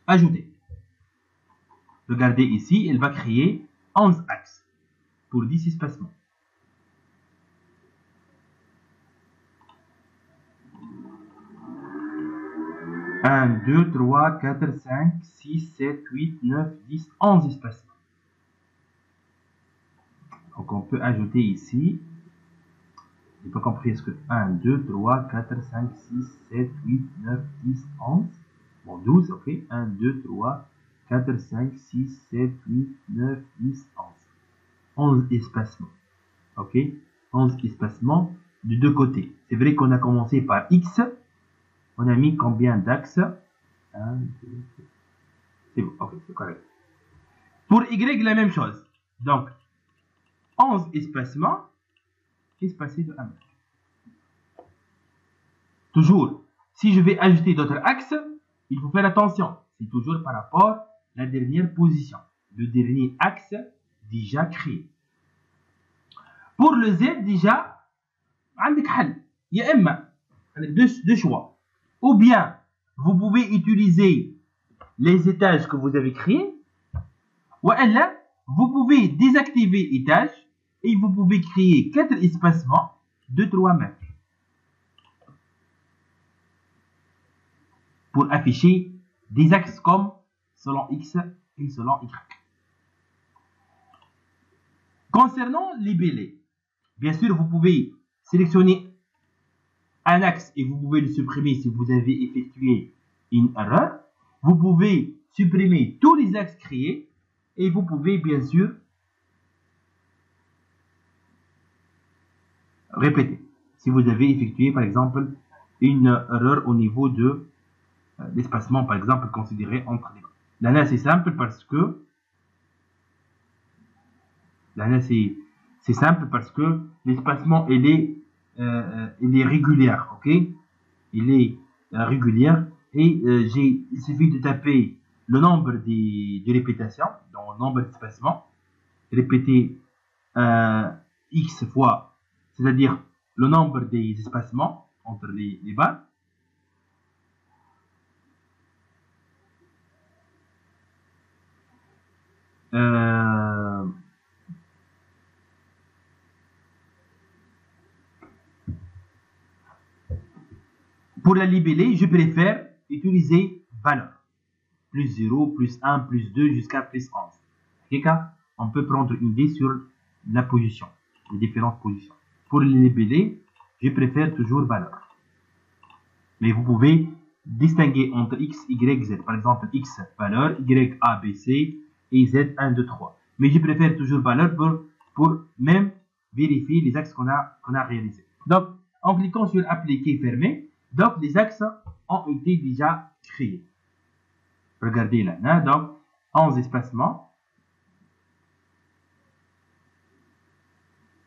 S1: Ajouter. Regardez ici, elle va créer 11 axes pour 10 espacements. Un, 2, 3, 4, 5, 6, 7, 8, 9, 10, 11 espacements. Donc on peut ajouter ici. Je n'ai pas compris, est-ce que 1, 2, 3, 4, 5, 6, 7, 8, 9, 10, 11. Bon, 12, ok. 1, 2, 3, 4, 5, 6, 7, 8, 9, 10, 11. 11 espacements. Ok. 11 espacements de deux côtés. C'est vrai qu'on a commencé par X. On a mis combien d'axes? 1, 2, c'est bon, ok, c'est correct. Pour Y, la même chose. Donc, 11 espacements espacés de 1 mètre. Toujours, si je vais ajouter d'autres axes, il faut faire attention. C'est toujours par rapport à la dernière position, le dernier axe déjà créé. Pour le Z, déjà, عندك حل. يا إما عندك deux choix. Ou bien, vous pouvez utiliser les étages que vous avez créés, ou alors, vous pouvez désactiver étage et vous pouvez créer 4 espacements de 3 mètres pour afficher des axes comme selon X et selon Y. Concernant les bélets, bien sûr, vous pouvez sélectionner un axe et vous pouvez le supprimer si vous avez effectué une erreur. Vous pouvez supprimer tous les axes créés et vous pouvez bien sûr répéter si vous avez effectué par exemple une erreur au niveau de l'espacement par exemple considéré entre les bras. Là c'est simple parce que l'espacement il est régulier, ok? Il est régulier et il suffit de taper le nombre de répétitions, donc le nombre d'espacements, répéter X fois, c'est-à-dire le nombre des espacements entre les barres. Pour la libeller, je préfère utiliser valeur. Plus 0, plus 1, plus 2, jusqu'à plus 11. Ok, on peut prendre une idée sur la position, les différentes positions. Pour les libeller, je préfère toujours valeur. Mais vous pouvez distinguer entre X, Y, Z. Par exemple, X valeur, Y, A, B, C et Z 1, 2, 3. Mais je préfère toujours valeur pour même vérifier les axes qu'on a réalisés. Donc, en cliquant sur appliquer, fermer, donc les axes ont été déjà créés. Regardez là, donc 11 espacements.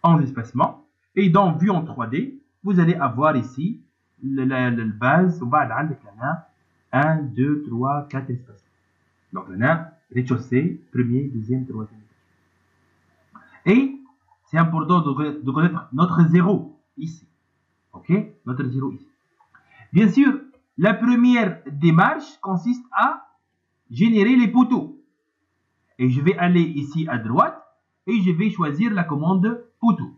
S1: 11 espacements. Et dans vue en 3D, vous allez avoir ici la base. 1, 2, 3, 4 espacements. Donc là, rez-de-chaussée, premier, deuxième, troisième. Et c'est important de connaître notre zéro ici. Ok? Notre zéro ici. Bien sûr, la première démarche consiste à générer les poteaux. Et je vais aller ici à droite et je vais choisir la commande poteau.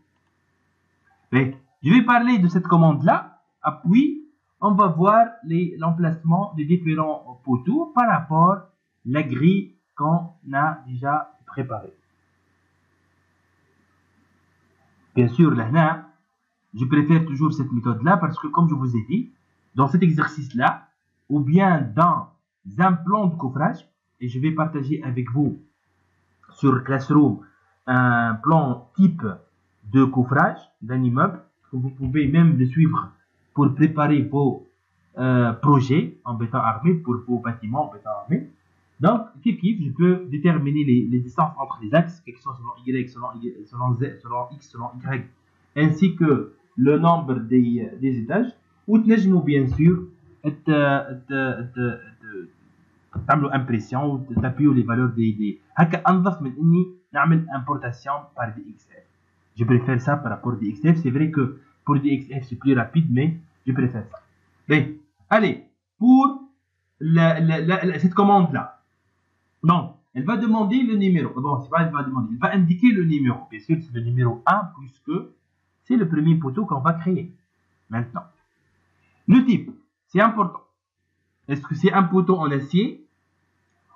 S1: Et je vais parler de cette commande-là. Puis, on va voir l'emplacement des différents poteaux par rapport à la grille qu'on a déjà préparée. Bien sûr, là, je préfère toujours cette méthode-là parce que, comme je vous ai dit, dans cet exercice-là, ou bien dans un plan de coffrage, et je vais partager avec vous sur Classroom un plan type de coffrage d'un immeuble, que vous pouvez même le suivre pour préparer vos projets en béton armé, pour vos bâtiments en béton armé. Donc, je peux déterminer les distances entre les axes, quelles sont selon Y, selon Z, selon X, selon Y, ainsi que le nombre des étages. وتنجموا bien sûr تعملوا impression وتابيو les valeurs des هكا انظف من اني نعمل importation par DXF. Je préfère ça par rapport à DXF. C'est vrai que pour DXF c'est plus rapide, mais je préfère ça. Bien, allez, pour cette commande là. Donc, elle va demander le numéro. Bon, c'est pas elle va demander, elle va indiquer le numéro. Bien sûr, c'est le numéro 1 puisque c'est le premier poteau qu'on va créer. Maintenant, le type, c'est important. Est-ce que c'est un poteau en acier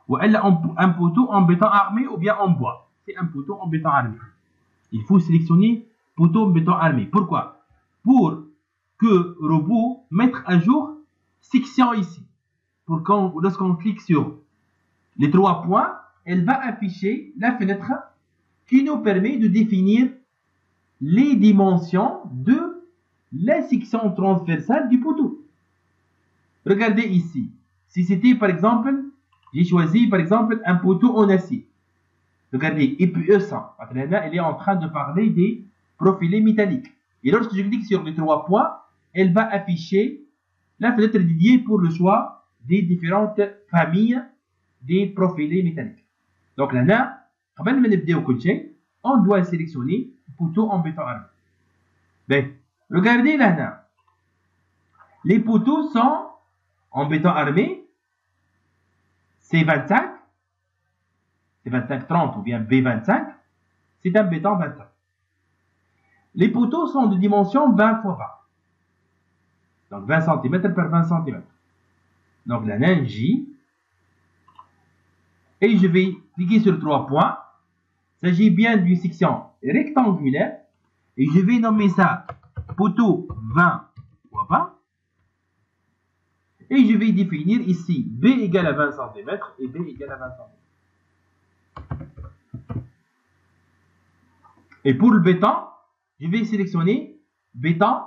S1: ou un poteau en béton armé ou bien en bois? C'est un poteau en béton armé. Il faut sélectionner poteau en béton armé. Pourquoi? Pour que robot mette à jour section ici. Pour quand lorsqu'on clique sur les 3 points, elle va afficher la fenêtre qui nous permet de définir les dimensions de la section transversale du poteau. Regardez ici. Si c'était par exemple, j'ai choisi par exemple un poteau en acier. Regardez, EPE 100. Elle est en train de parler des profilés métalliques. Et lorsque je clique sur les 3 points, elle va afficher la fenêtre dédiée pour le choix des différentes familles des profilés métalliques. Donc là, on doit sélectionner poteau en béton armé. Bien, regardez là. Les poteaux sont en béton armé. C'est 25. C'est 25-30 ou bien B25. C'est un béton 25. Les poteaux sont de dimension 20 x 20. Donc 20 cm par 20 cm. Donc la naine J. Et je vais cliquer sur 3 points. Il s'agit bien d'une section rectangulaire. Et je vais nommer ça poteau 20 x 20. Et je vais définir ici B égale à 20 cm et B égale à 20 cm. Et pour le béton, je vais sélectionner béton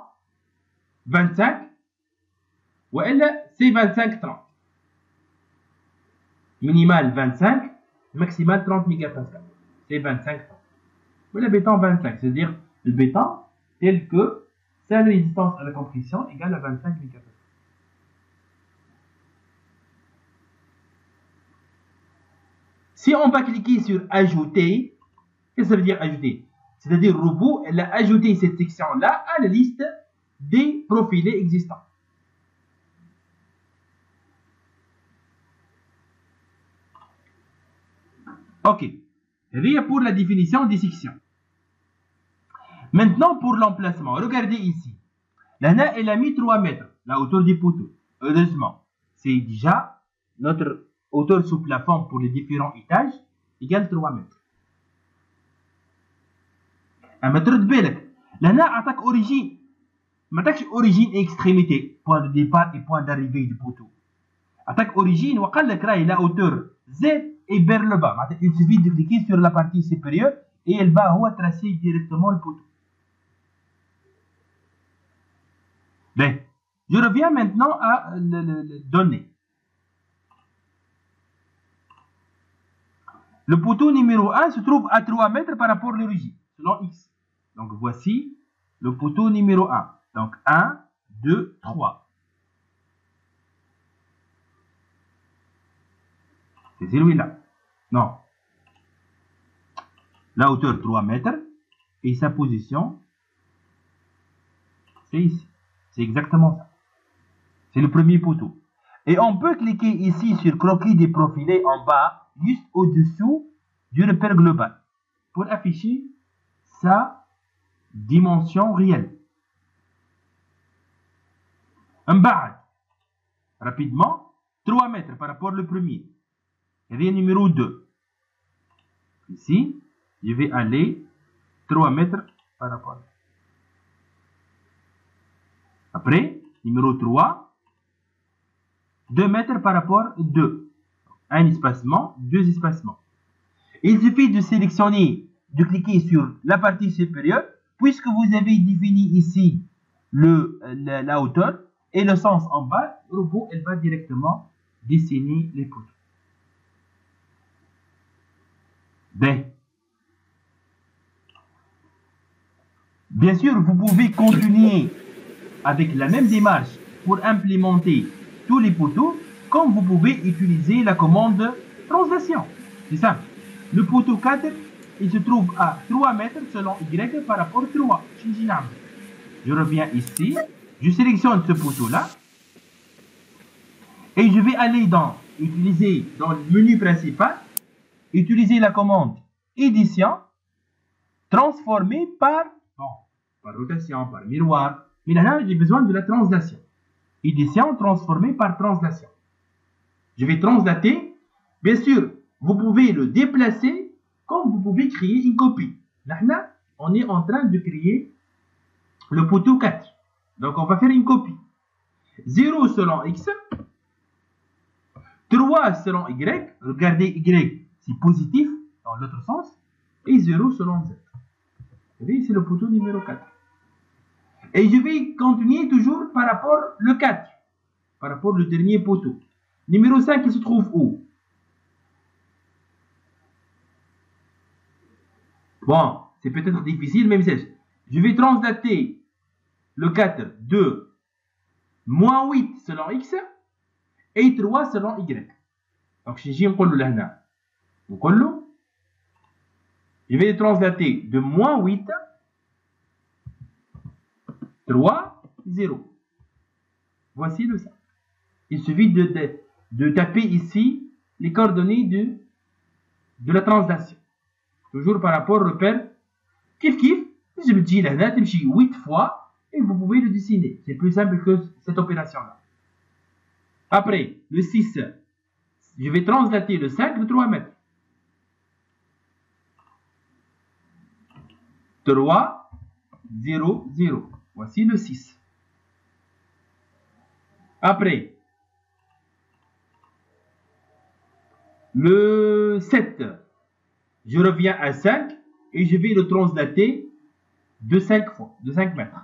S1: 25 ou c'est 25-30. Minimal 25, maximal 30 mégapascal. C'est 25-30. Ou le béton 25, c'est-à-dire le béton tel que sa résistance à la compression égale à 25 mégapascal. Si on va cliquer sur ajouter, qu'est-ce que ça veut dire ajouter? C'est-à-dire le robot, elle a ajouté cette section-là à la liste des profilés existants. Ok. C'est pour la définition des sections. Maintenant, pour l'emplacement. Regardez ici. Là, elle a mis 3 mètres, la hauteur du poteau. Heureusement, c'est déjà notre hauteur sous plafond pour les différents étages égale 3 mètres. اما ترد بالك لهنا عطاك اوريجين ما عطاكش اوريجين et extrémité point de départ et point d'arrivée du poteau عطاك اوريجين وقال لك راهي la hauteur Z et vers le bas. Il suffit de cliquer sur la partie supérieure et elle va tracer directement le poteau. Bien, je reviens maintenant à les données. Le poteau numéro 1 se trouve à 3 mètres par rapport à l'origine, selon X. Donc voici le poteau numéro 1. Donc 1, 2, 3. C'est celui-là. Non. La hauteur 3 mètres et sa position, c'est ici. C'est exactement ça. C'est le premier poteau. Et on peut cliquer ici sur croquis des profilés en bas, juste au-dessous du repère global, pour afficher sa dimension réelle. Un barrage. Rapidement, 3 mètres par rapport au premier. Rien numéro 2. Ici, je vais aller 3 mètres par rapport. Après, numéro 3, 2 mètres par rapport à 2. Un espacement, 2 espacements. Il suffit de sélectionner, de cliquer sur la partie supérieure, puisque vous avez défini ici la hauteur et le sens en bas, le robot elle va directement dessiner les poteaux. Bien. Bien sûr, vous pouvez continuer avec la même démarche pour implémenter tous les poteaux, comme vous pouvez utiliser la commande translation. C'est simple. Le poteau 4, il se trouve à 3 mètres selon Y par rapport à 3. Je reviens ici, je sélectionne ce poteau-là, et je vais aller dans le menu principal, utiliser la commande édition, transformer par rotation, par miroir. Mais là, j'ai besoin de la translation. Édition transformée par translation. Je vais translater. Bien sûr, vous pouvez le déplacer comme vous pouvez créer une copie. Là, on est en train de créer le poteau 4. Donc, on va faire une copie. 0 selon X. 3 selon Y. Regardez Y, c'est positif dans l'autre sens. Et 0 selon Z. Vous voyez, c'est le poteau numéro 4. Et je vais continuer toujours par rapport au 4. Par rapport au dernier poteau. Numéro 5, il se trouve où? Bon, c'est peut-être difficile, mais je vais translater le 4 de moins 8 selon X et 3 selon Y. Donc, je vais le translater de moins 8, 3, 0. Voici le 5. Il suffit de taper ici les coordonnées de la translation. Toujours par rapport au repère. Kif, je me dis là, 8 fois et vous pouvez le dessiner. C'est plus simple que cette opération-là. Après, le 6, je vais translater le 5 de 3 mètres. 3, 0, 0. Voici le 6. Après, le 7, je reviens à 5 et je vais le translater de 5 fois, de 5 mètres.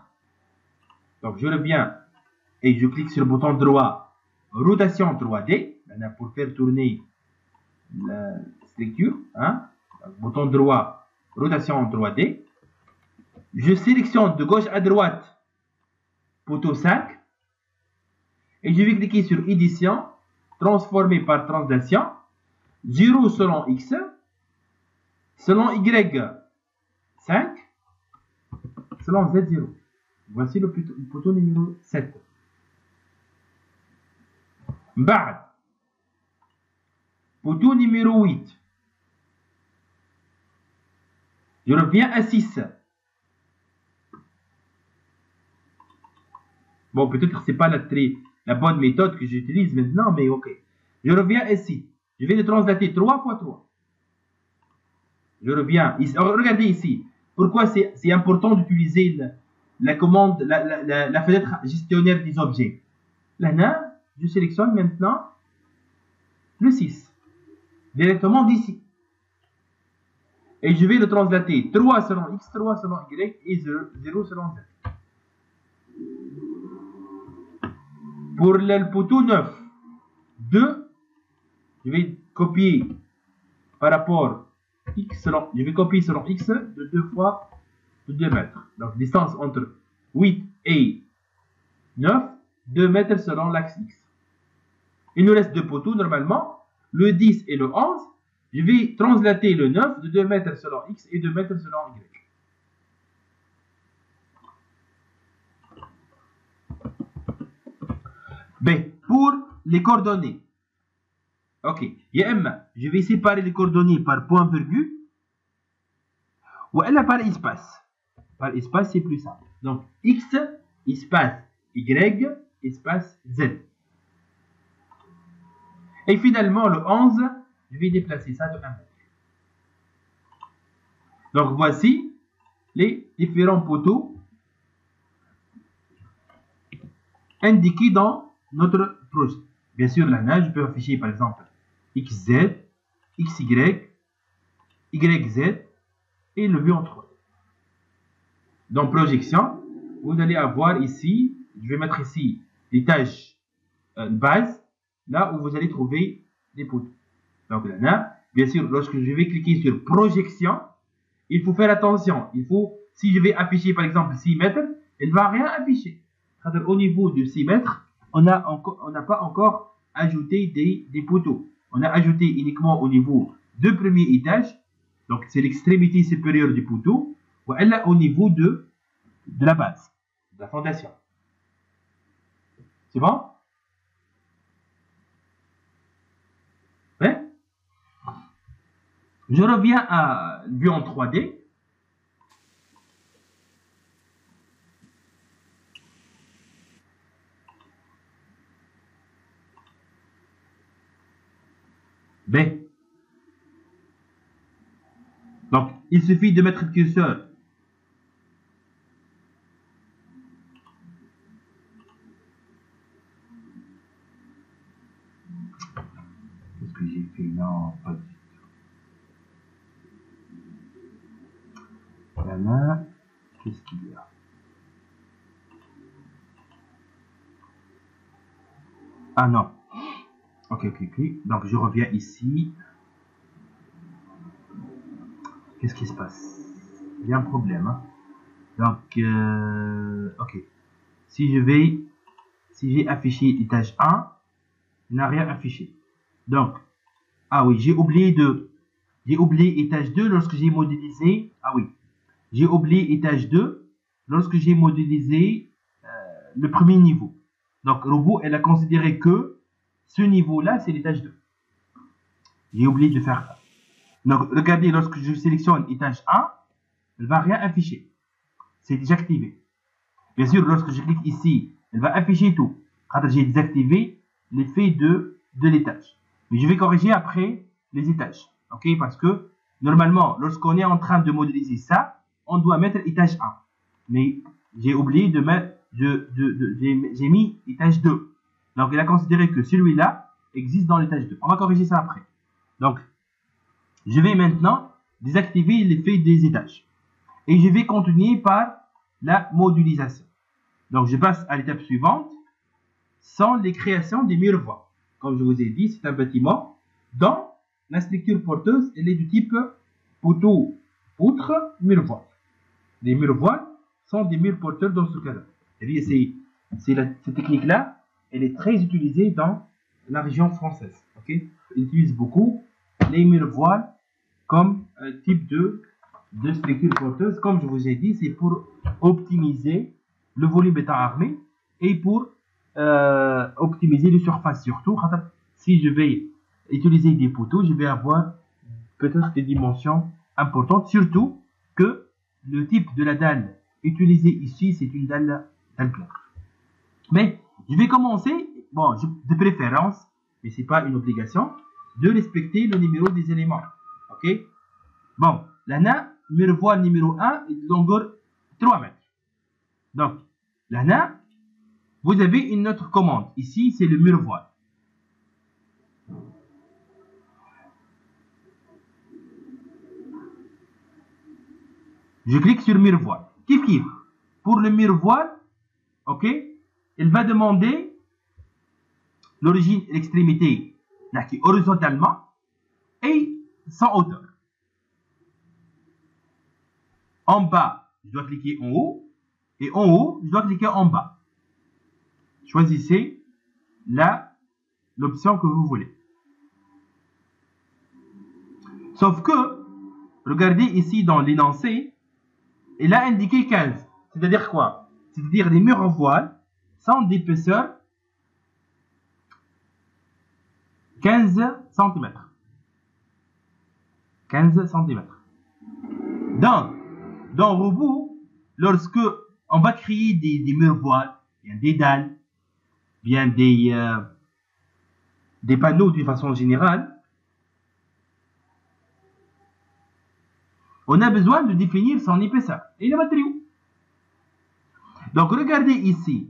S1: Donc, je reviens et je clique sur le bouton droit, rotation 3D, pour faire tourner la structure. Hein? Donc, bouton droit, rotation 3D. Je sélectionne de gauche à droite poteau 5 et je vais cliquer sur édition, transformer par translation, 0 selon X, selon Y 5, selon Z 0. Voici le poteau numéro 7. بعد poteau numéro 8. Je reviens à 6. Bon, peut-être que ce n'est pas la bonne méthode que j'utilise maintenant, mais ok. Je reviens ici. Je vais le translater 3 fois 3. Je reviens ici. Alors, regardez ici. Pourquoi c'est important d'utiliser la commande, la fenêtre gestionnaire des objets. Là, je sélectionne maintenant le 6. Directement d'ici. Et je vais le translater 3 selon X, 3 selon Y et 0 selon Z. Pour le poteau 9, 2, je vais copier par rapport X selon, je vais copier selon X de 2 fois de 2 mètres. Donc, distance entre 8 et 9, 2 mètres selon l'axe X. Il nous reste 2 poteaux normalement, le 10 et le 11. Je vais translater le 9 de 2 mètres selon X et 2 mètres selon Y. B. Pour les coordonnées. Ok. Je vais séparer les coordonnées par point virgule. Ou elle par espace. Par espace, c'est plus simple. Donc, X, espace Y, espace Z. Et finalement, le 11, je vais déplacer ça de 1 mètre. Donc, voici les différents poteaux indiqués dans notre projet. Bien sûr, là, je peux afficher par exemple XZ, XY, YZ et le vue en 3D. Dans projection, vous allez avoir ici, je vais mettre ici les tâches base, là où vous allez trouver des poteaux. Donc là, bien sûr, lorsque je vais cliquer sur projection, il faut faire attention. Il faut si je vais afficher par exemple 6 mètres, elle ne va rien afficher. Au niveau de 6 mètres, on n'a pas encore ajouté des poteaux. On a ajouté uniquement au niveau de premier étage, donc c'est l'extrémité supérieure du poteau, ou elle a au niveau de la base, de la fondation. C'est bon? Ouais. Je reviens à vue en 3D. B. Donc, il suffit de mettre le curseur. Qu'est-ce que j'ai fait? Non, pas du tout. Là, qu'est-ce qu'il y a? Ah non. Ok. Donc, je reviens ici. Qu'est-ce qui se passe? Il y a un problème. Hein? Donc, ok. Si j'ai affiché étage 1, il n'a rien affiché. Donc, ah oui, j'ai oublié étage 2 lorsque j'ai modélisé. Ah oui, j'ai oublié étage 2 lorsque j'ai modélisé le premier niveau. Donc, robot, elle a considéré que ce niveau-là, c'est l'étage 2. J'ai oublié de faire ça. Donc, regardez, lorsque je sélectionne étage 1, elle ne va rien afficher. C'est désactivé. Bien sûr, lorsque je clique ici, elle va afficher tout. J'ai désactivé l'effet de l'étage. Mais je vais corriger après les étages. Ok? Parce que normalement, lorsqu'on est en train de modéliser ça, on doit mettre étage 1. Mais j'ai oublié de mettre, j'ai mis étage 2. Donc, il a considéré que celui-là existe dans l'étage 2. On va corriger ça après. Donc, je vais maintenant désactiver l'effet des étages. Et je vais continuer par la modélisation. Donc, je passe à l'étape suivante, sans les créations des miroirs. Comme je vous ai dit, c'est un bâtiment dont la structure porteuse, elle est du type poteau, poutre, miroir. Les miroirs sont des murs porteurs dans ce cas-là. Cette technique-là, elle est très utilisée dans la région française. Okay? On utilise beaucoup les miroirs comme type de structure porteuse. Comme je vous ai dit, c'est pour optimiser le volume béton armé et pour optimiser les surfaces. Surtout, si je vais utiliser des poteaux, je vais avoir peut-être des dimensions importantes. Surtout que le type de la dalle utilisée ici, c'est une dalle plate. Mais je vais commencer, bon, de préférence, mais ce n'est pas une obligation, de respecter le numéro des éléments. Ok? Bon, là, miroir numéro 1 est de longueur 3 mètres. Donc, là, vous avez une autre commande. Ici, c'est le miroir. Je clique sur miroir. Kiff. Pour le miroir, ok, il va demander l'origine et l'extrémité là qui est horizontalement et sans hauteur. En bas, je dois cliquer en haut et en haut, je dois cliquer en bas. Choisissez l'option que vous voulez. Sauf que, regardez ici dans l'énoncé, il a indiqué 15. C'est-à-dire quoi? C'est-à-dire les murs en voile sont d'épaisseur 15 cm. 15 cm. Dans robot, lorsque on va créer des murs voiles, bien des dalles, bien des panneaux d'une façon générale, on a besoin de définir son épaisseur et le matériau. Donc, regardez ici.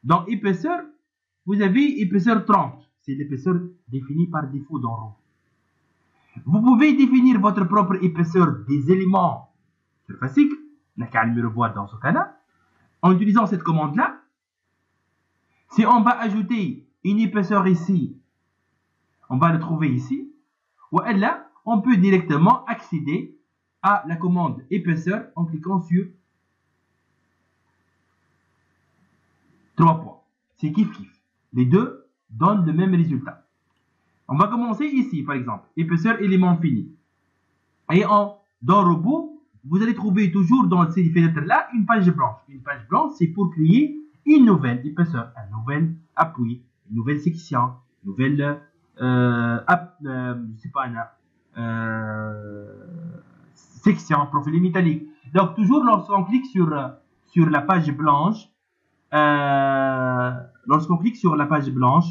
S1: Dans épaisseur, vous avez épaisseur 30. C'est l'épaisseur définie par défaut dans RAW. Vous pouvez définir votre propre épaisseur des éléments surfaciques, n'a qu'à le revoir dans ce cas-là, en utilisant cette commande-là. Si on va ajouter une épaisseur ici, on va le trouver ici, ou là, on peut directement accéder à la commande épaisseur en cliquant sur 3 points. C'est kiff kiff. Les deux donnent le même résultat. On va commencer ici, par exemple, épaisseur élément fini. Et dans robot, vous allez trouver toujours dans ces fenêtres-là une page blanche. Une page blanche, c'est pour créer une nouvelle épaisseur, un nouvel appui, une nouvelle section, une nouvelle, je sais pas, section, profil métallique. Donc, toujours lorsqu'on clique sur la page blanche, lorsqu'on clique sur la page blanche,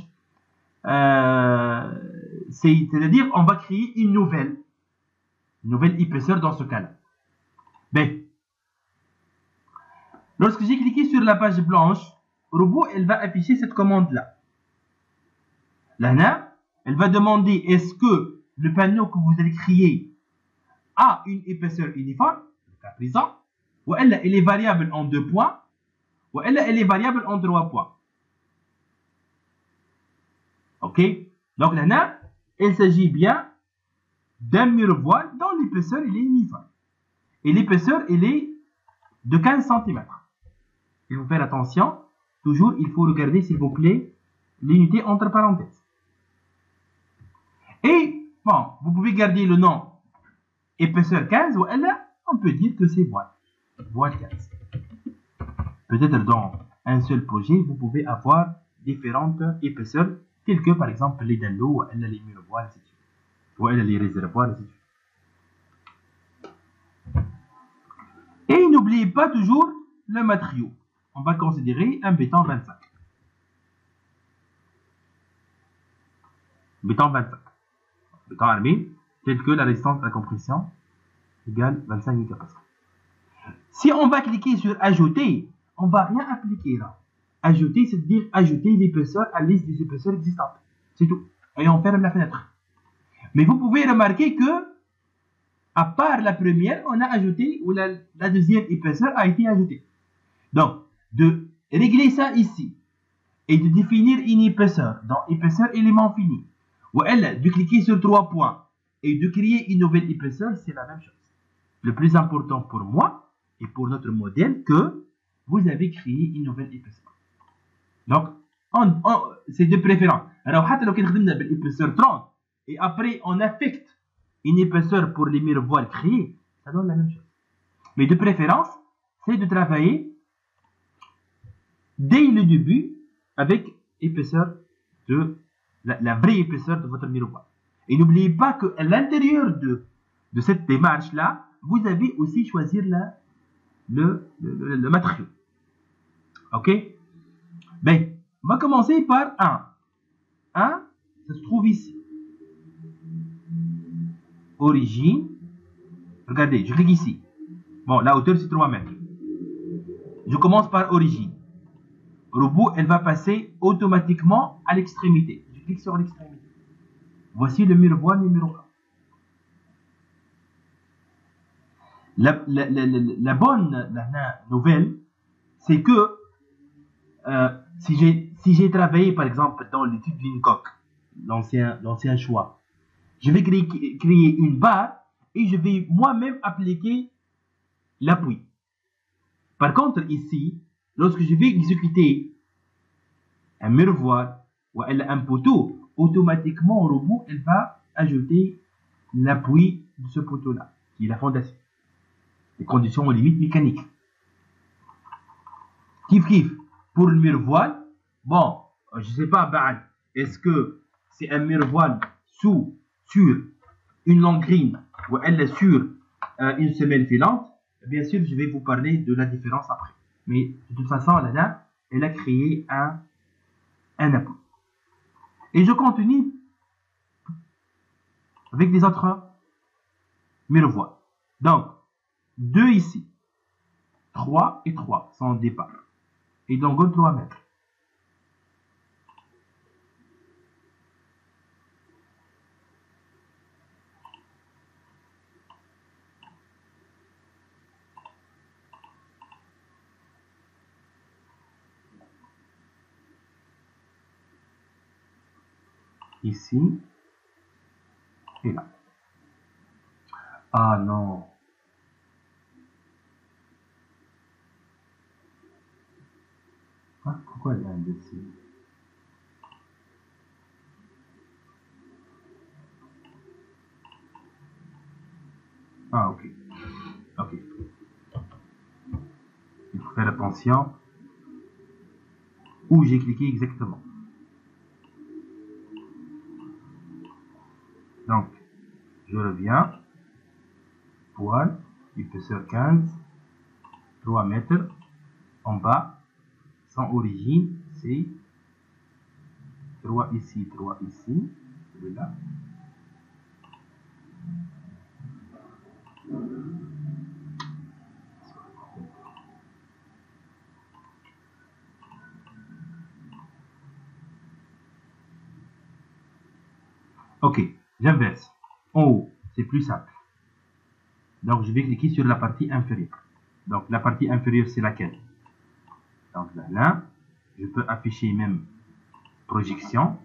S1: c'est-à-dire on va créer une nouvelle épaisseur dans ce cas-là. Ben, lorsque j'ai cliqué sur la page blanche, robot, elle va afficher cette commande-là. Là, elle va demander est-ce que le panneau que vous allez créer a une épaisseur uniforme, jusqu'à présent, ou elle est variable en 2 points, ou elle est variable en 3 points. Ok? Donc là, il s'agit bien d'un miroir dont l'épaisseur est uniforme. Et l'épaisseur, elle est de 15 cm. Il faut faire attention. Toujours, il faut regarder, s'il vous plaît, l'unité entre parenthèses. Et, bon, vous pouvez garder le nom épaisseur 15, ou là, on peut dire que c'est boîte 15. Peut-être dans un seul projet, vous pouvez avoir différentes épaisseurs, telles que, par exemple, les dallos, ou les miroirs, etc. Ou les réservoirs, etc. Et n'oubliez pas toujours le matériau. On va considérer un béton 25. Béton 25. Béton armé, tel que la résistance à la compression égale 25 MPa. Si on va cliquer sur ajouter, on ne va rien appliquer là. Ajouter, c'est-à-dire ajouter l'épaisseur à la liste des épaisseurs existantes. C'est tout. Et on ferme la fenêtre. Mais vous pouvez remarquer que, à part la première, on a ajouté, ou la deuxième épaisseur a été ajoutée. Donc, de régler ça ici, et de définir une épaisseur dans épaisseur élément fini, ou elle, de cliquer sur 3 points, et de créer une nouvelle épaisseur, c'est la même chose. Le plus important pour moi, et pour notre modèle, que vous avez créé une nouvelle épaisseur. Donc, c'est de préférence. Alors, si on a l'épaisseur 30, et après on affecte une épaisseur pour les miroirs créés, ça donne la même chose. Mais de préférence, c'est de travailler dès le début avec épaisseur de la vraie épaisseur de votre miroir. Et n'oubliez pas qu'à l'intérieur de cette démarche-là, vous avez aussi choisi le matériau. Ok? Ben, on va commencer par 1. 1, ça se trouve ici. Origine. Regardez, je clique ici. Bon, la hauteur, c'est 3 mètres. Je commence par origine. Robot, elle va passer automatiquement à l'extrémité. Je clique sur l'extrémité. Voici le miroir numéro 1. La bonne nouvelle, c'est que si j'ai travaillé, par exemple, dans l'étude Wincock, l'ancien choix, je vais créer une barre et je vais moi-même appliquer l'appui. Par contre, ici, lorsque je vais exécuter un miroir ou un poteau, automatiquement, au robot, elle va ajouter l'appui de ce poteau-là, qui est la fondation. Les conditions aux limites mécaniques. Kiff kiff. Pour le miroir, bon, je ne sais pas, est-ce que c'est un miroir sur une longue grille ou elle est sur une semelle filante? Bien sûr, je vais vous parler de la différence après. Mais de toute façon, là, elle a créé un appui. Et je continue avec les autres miroirs. Donc, 2 ici, 3 et 3 sont au départ. Et donc, 3 mètres. Ici et là. Ah non, Pourquoi il y a un dessin? Ah, ok. Ok. Il faut faire attention où j'ai cliqué exactement. Donc, je reviens. Poil, épaisseur 15, 3 mètres. En bas, sans origine, c'est 3 ici, 3 ici. Celui-là. Ok, j'inverse. En haut, c'est plus simple. Donc, je vais cliquer sur la partie inférieure. Donc, la partie inférieure, c'est laquelle? Donc, là, je peux afficher même projection.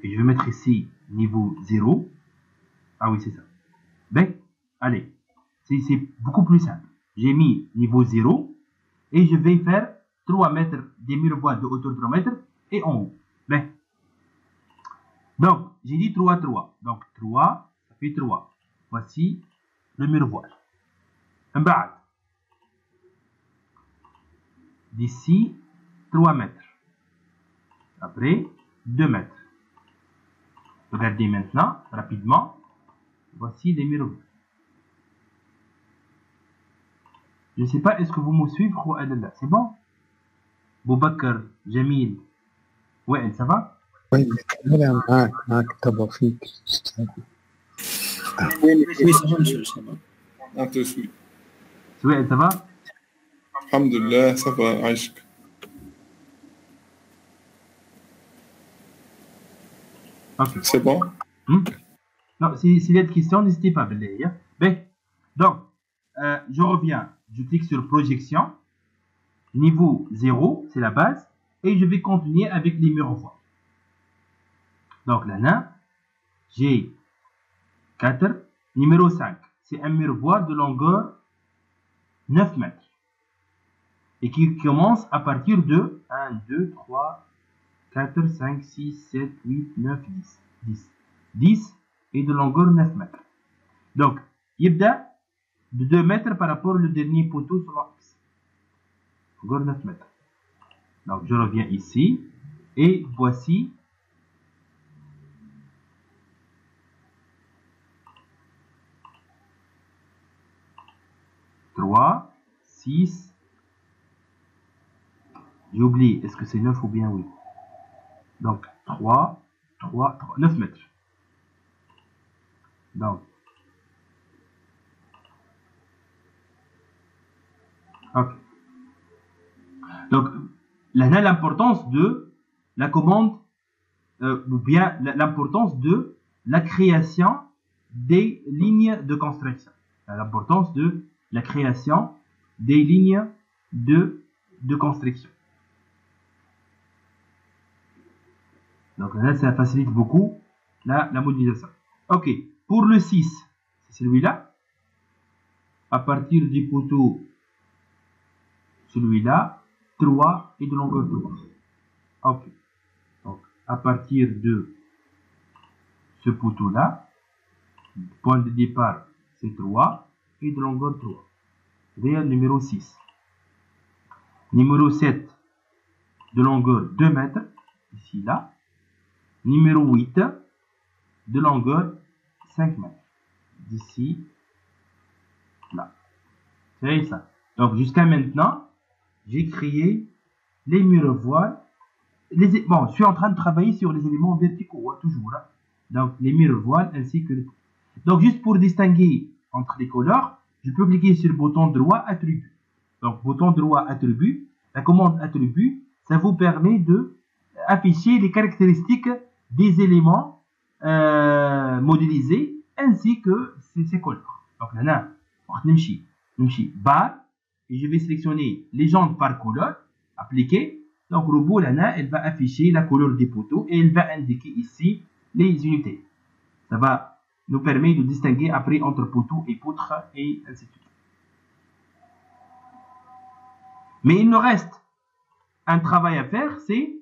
S1: Et je vais mettre ici niveau 0. Ah oui, c'est ça. Ben, allez, c'est beaucoup plus simple. J'ai mis niveau 0 et je vais faire 3 mètres des miroirs de hauteur de 3 mètres et en haut. Ben, donc, j'ai dit 3, 3. Donc, 3, ça fait 3. Voici le miroir. D'ici, 3 mètres. Après, 2 mètres. Regardez maintenant, rapidement. Voici les miroirs. Je ne sais pas, est-ce que vous me suivez ou là? C'est bon? Boubakar, Jamil. Ouais, ça va?
S3: Oui, معك تبع فيك.
S2: Oui, ça va, monsieur, ça va.
S4: On te suit.
S1: Ouais, ça va?
S4: Alhamdulillah, ça va, Aïchk.
S1: Ok.
S4: C'est bon?
S1: Non, s'il y a des questions, n'hésitez pas. Ben, donc, je reviens. Je clique sur projection. Niveau 0, c'est la base. Et je vais continuer avec les miroirs. Donc là, j'ai 4. Numéro 5, c'est un miroir de longueur 9 mètres. Et qui commence à partir de 1, 2, 3, 4, 5, 6, 7, 8, 9, 10. 10. 10 et de longueur 9 mètres. Donc, il y a de 2 mètres par rapport au dernier poteau sur l'axe. Longueur 9 mètres. Donc, je reviens ici. Et voici trois, 6. J'ai oublié. Est-ce que c'est 9 ou bien oui? Donc, 3, 9 mètres. Donc, ok. Donc, là, l'importance de la commande, ou bien l'importance de la création des lignes de construction. L'importance de la création des lignes de construction. Donc là, ça facilite beaucoup la modélisation. Ok, pour le 6, c'est celui-là. À partir du poteau, celui-là, 3 et de longueur 3. Ok. Donc, à partir de ce poteau-là, point de départ, c'est 3 et de longueur 3. Vers numéro 6. Numéro 7, de longueur 2 mètres, ici, là. Numéro 8, de longueur 5 mètres, d'ici, là. C'est ça. Donc, jusqu'à maintenant, j'ai créé les miroirs. Bon, je suis en train de travailler sur les éléments verticaux, hein, toujours. Hein. Donc, les miroirs ainsi que les... Donc, juste pour distinguer entre les couleurs, je peux cliquer sur le bouton droit attribut. Donc, bouton droit attribut, la commande attribut, ça vous permet de afficher les caractéristiques des éléments modélisés ainsi que ces couleurs. Donc, là, on bar, et je vais sélectionner les jantes par couleur, appliquer. Donc, le robot, là, elle va afficher la couleur des poteaux et elle va indiquer ici les unités. Ça va nous permettre de distinguer après entre poteaux et poutres et ainsi de suite. Mais il nous reste un travail à faire, c'est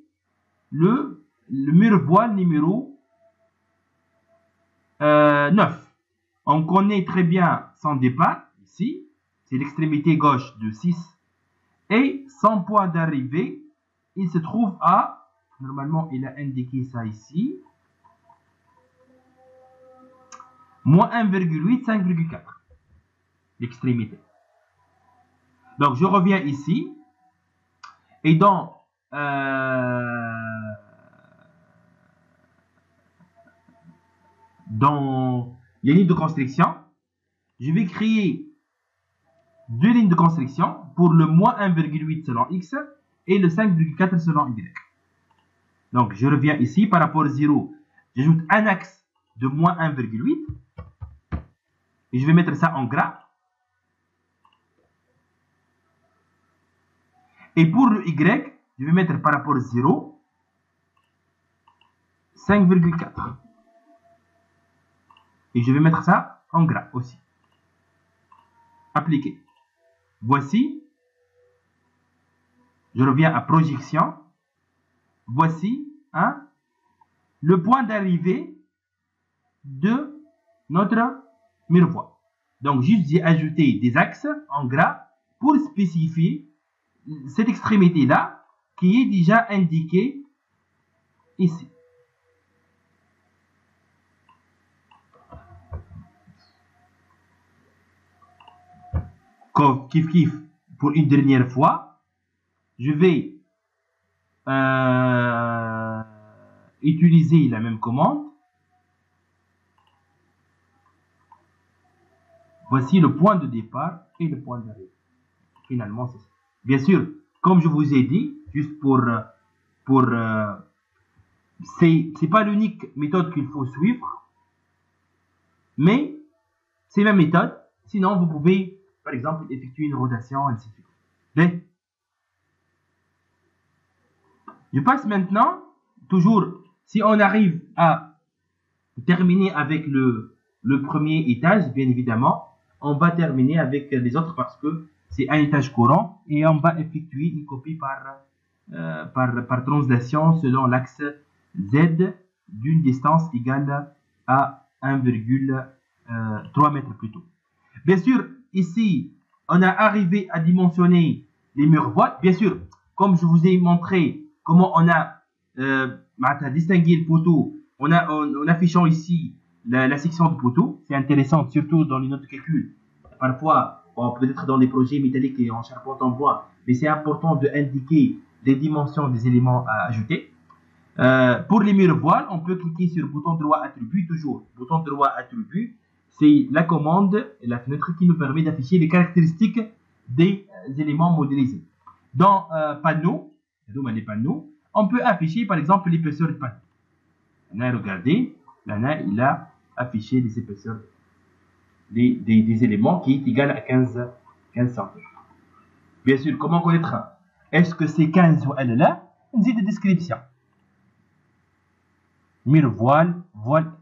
S1: le mur voile numéro 9. On connaît très bien son départ, ici, c'est l'extrémité gauche de 6. Et son point d'arrivée, il se trouve à, normalement il a indiqué ça ici, moins 1,8, 5,4. L'extrémité. Donc je reviens ici, et dans les lignes de construction, je vais créer deux lignes de construction pour le moins 1,8 selon X et le 5,4 selon Y. Donc, je reviens ici, par rapport à 0, j'ajoute un axe de moins 1,8 et je vais mettre ça en gras. Et pour le Y, je vais mettre par rapport à 0, 5,4. Et je vais mettre ça en gras aussi. Appliquer. Voici. Je reviens à projection. Voici le point d'arrivée de notre miroir. Donc, juste j'ai ajouté des axes en gras pour spécifier cette extrémité-là qui est déjà indiquée ici. Kif kif, pour une dernière fois, je vais utiliser la même commande. Voici le point de départ et le point d'arrivée. Finalement, c'est ça. Bien sûr, comme je vous ai dit, juste c'est pas l'unique méthode qu'il faut suivre, mais c'est la méthode. Sinon, vous pouvez, par exemple, effectuer une rotation, ainsi de suite. Bien. Je passe maintenant, toujours, si on arrive à terminer avec le premier étage, bien évidemment, on va terminer avec les autres parce que c'est un étage courant et on va effectuer une copie par translation selon l'axe Z d'une distance égale à 1,3 mètres plus tôt. Bien sûr, ici, on a arrivé à dimensionner les murs voiles. Bien sûr, comme je vous ai montré comment on a distingué le poteau, en affichant ici la section du poteau. C'est intéressant, surtout dans les notes de calcul. Parfois, peut-être dans les projets métalliques et en charpente en bois, mais c'est important d'indiquer les dimensions des éléments à ajouter. Pour les murs voiles, on peut cliquer sur le bouton droit attribut, toujours. Bouton droit attribut, c'est la commande, la fenêtre qui nous permet d'afficher les caractéristiques des éléments modélisés. Dans panneau, les panneaux, on peut afficher par exemple l'épaisseur du panneau. Regardez, là, il a affiché les épaisseurs des éléments qui est égal à 15 cm. Bien sûr, comment connaître est-ce que c'est 15 ou elle là? On dit de description. Mur voile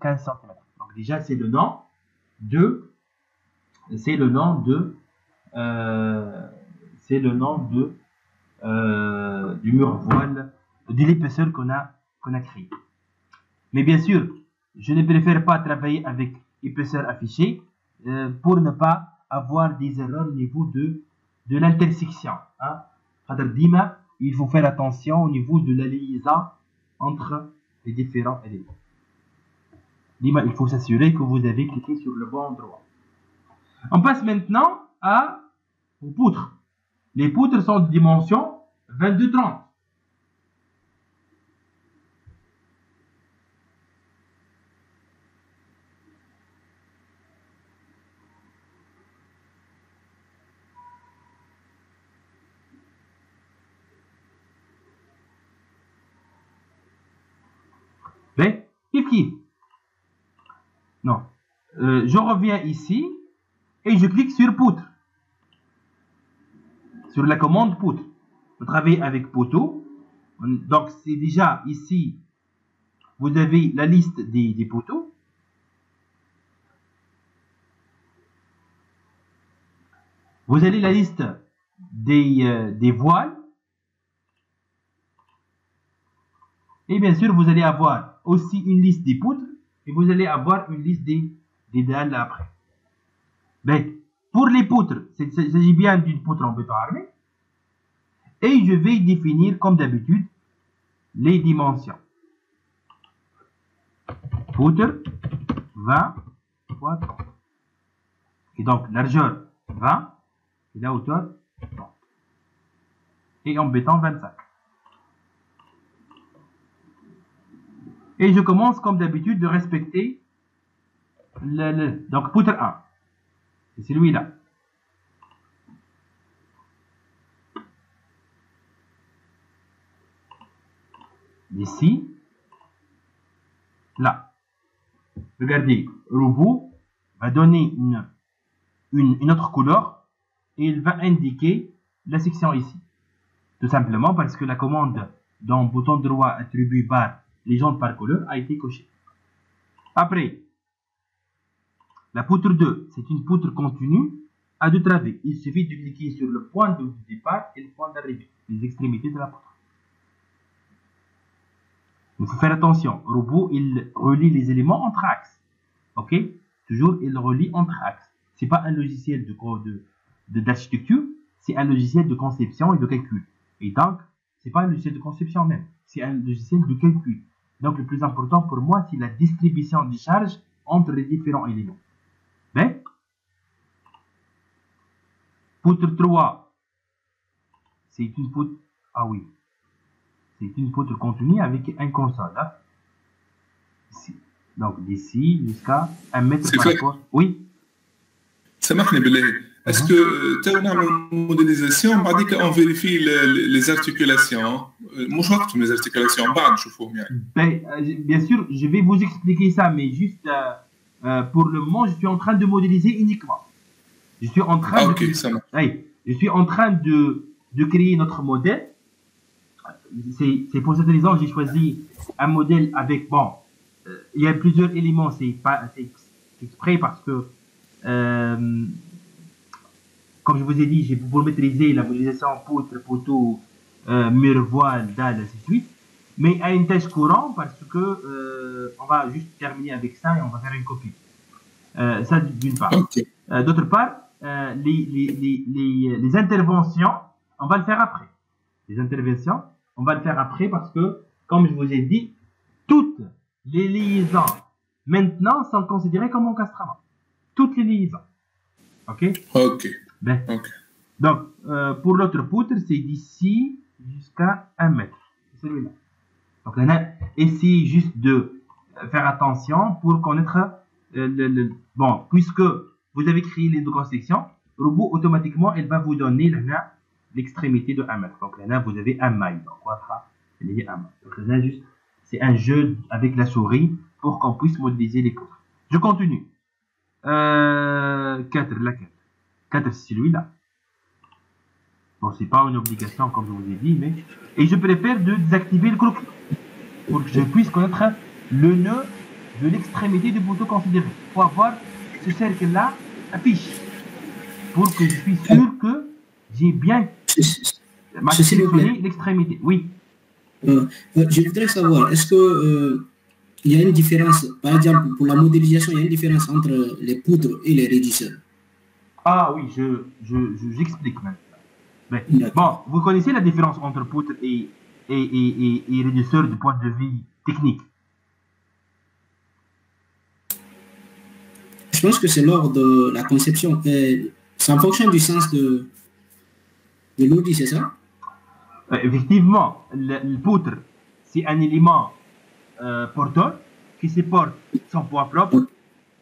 S1: 15 cm. Donc déjà, c'est le nom de du mur voile, de l'épaisseur qu'on a créé. Mais bien sûr, je ne préfère pas travailler avec épaisseur affichée pour ne pas avoir des erreurs au niveau de l'intersection. Il faut faire attention au niveau de la liaison entre les différents éléments. Il faut s'assurer que vous avez cliqué sur le bon endroit. On passe maintenant aux poutres. Les poutres sont de dimension 22-30. Kif. Non. Je reviens ici et je clique sur poutre. Sur la commande poutre. Vous travaillez avec poteau. Donc, c'est déjà ici, vous avez la liste des poteaux. Vous avez la liste des voiles. Et bien sûr, vous allez avoir aussi une liste des poutres et vous allez avoir une liste des dalles après. Ben, pour les poutres, il s'agit bien d'une poutre en béton armé. Et je vais définir, comme d'habitude, les dimensions. Poutre 20 fois 30. Et donc, largeur 20 et la hauteur 30. Et en béton 25. Et je commence comme d'habitude de respecter donc poutre 1. C'est celui-là. Ici, là. Regardez, le robot va donner une autre couleur et il va indiquer la section ici. Tout simplement parce que la commande dans le bouton droit attribué par légende par couleur a été cochée. Après, la poutre 2, c'est une poutre continue à 2 travées. Il suffit de cliquer sur le point de départ et le point d'arrivée, les extrémités de la poutre. Il faut faire attention. Le robot, il relie les éléments entre axes. Ok? Toujours, il relie entre axes. C'est pas un logiciel d'architecture, c'est un logiciel de conception et de calcul. Et donc, c'est pas un logiciel de conception même, c'est un logiciel de calcul. Donc, le plus important pour moi, c'est la distribution des charges entre les différents éléments. Ben, poutre 3, c'est une poutre. Ah oui. C'est une poutre continue avec un console. Hein? Ici. Donc d'ici jusqu'à 1 mètre par rapport. Oui.
S4: سامحني بالله. Est-ce que tu as une modélisation بعد كده on vérifie les articulations مش وقتهم les articulations بعد نشوفوهم يعني.
S1: Bien sûr, je vais vous expliquer ça, mais juste pour le moment, je suis en train de modéliser uniquement. Je suis en train je suis en train de créer notre modèle. C'est pour cette raison que j'ai choisi un modèle avec, bon, il y a plusieurs éléments, c'est exprès parce que, comme je vous ai dit, pour maîtriser la modélisation poutre, poteau, mur, voile, dalle, ainsi de suite, mais à une tâche courante parce que on va juste terminer avec ça et on va faire une copie. Ça d'une part.
S4: Okay.
S1: D'autre part, les interventions, on va le faire après. Les interventions, on va le faire après parce que, comme je vous ai dit, toutes les liaisons maintenant sont considérées comme encastrement. Toutes les liaisons. Ok?
S4: Ok.
S1: Ben, okay. Donc, pour l'autre poutre, c'est d'ici jusqu'à 1 mètre. C'est celui-là. Donc, là, essayez juste de faire attention pour connaître bon, puisque vous avez créé les deux sections, le robot, automatiquement, il va vous donner l'extrémité de 1 mètre. Donc là, vous avez un maille. Donc, on va lier un maille. Donc là, juste, c'est un jeu avec la souris pour qu'on puisse modéliser les poutres. Je continue. 4, la 4. 4, c'est celui-là. Bon, c'est pas une obligation, comme je vous ai dit, mais. Et je préfère de désactiver le croquis pour que je puisse connaître le nœud de l'extrémité du poteau considéré. Il faut avoir ce cercle-là affiche pour que je suis sûr que j'ai bien sélectionné l'extrémité. Oui.
S2: Je voudrais savoir, est-ce que il y a une différence, par exemple, pour la modélisation, il y a une différence entre les poutres et les raidisseurs?
S1: Ah oui, j'explique maintenant. Mais, bon, vous connaissez la différence entre poutre et raidisseur du point de vue technique?
S2: Je pense que c'est lors de la conception. C'est en fonction du sens de l'outil, c'est ça?
S1: Effectivement, le poutre, c'est un élément porteur qui supporte son poids propre,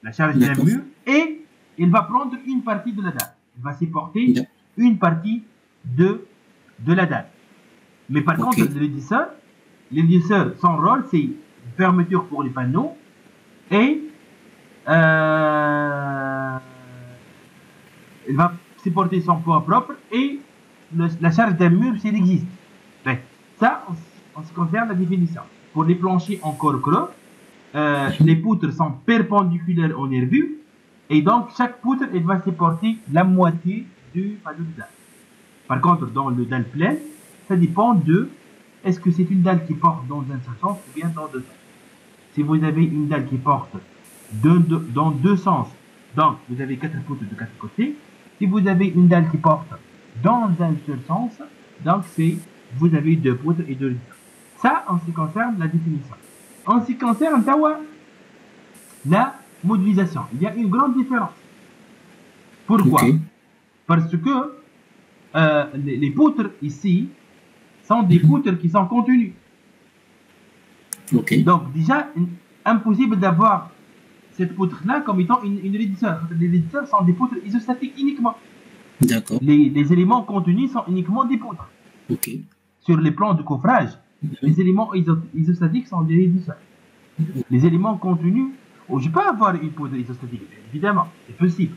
S1: la charge d'un mur, et il va prendre une partie de la dalle. Il va supporter une partie de la dalle. Mais par contre, l'édisseur, son rôle, c'est fermeture pour les panneaux et il va supporter son poids propre et la charge d'un mur s'il existe. Ben, ça, en ce qui concerne la définition. Pour les planchers encore creux, les poutres sont perpendiculaires au nerveux et donc chaque poutre elle va supporter la moitié du panneau de dalle. Par contre, dans le dalle pleine, ça dépend de est-ce que c'est une dalle qui porte dans un seul sens ou bien dans deux sens? Si vous avez une dalle qui porte dans deux sens, donc vous avez 4 poutres de 4 côtés. Si vous avez une dalle qui porte dans un seul sens, donc vous avez 2 poutres et 2 réducteurs. Ça, en ce qui concerne la définition. En ce qui concerne la modélisation, il y a une grande différence. Pourquoi? Parce que les poutres ici sont des poutres qui sont contenues. Donc déjà, impossible d'avoir cette poutre-là comme étant une réducteur. Les réducteurs sont des poutres isostatiques uniquement.
S2: D'accord.
S1: Les éléments contenus sont uniquement des poutres. Sur les plans de coffrage, les éléments isostatiques sont des réducteurs. Les éléments contenus, je peux avoir une poutre isostatique, évidemment, c'est possible.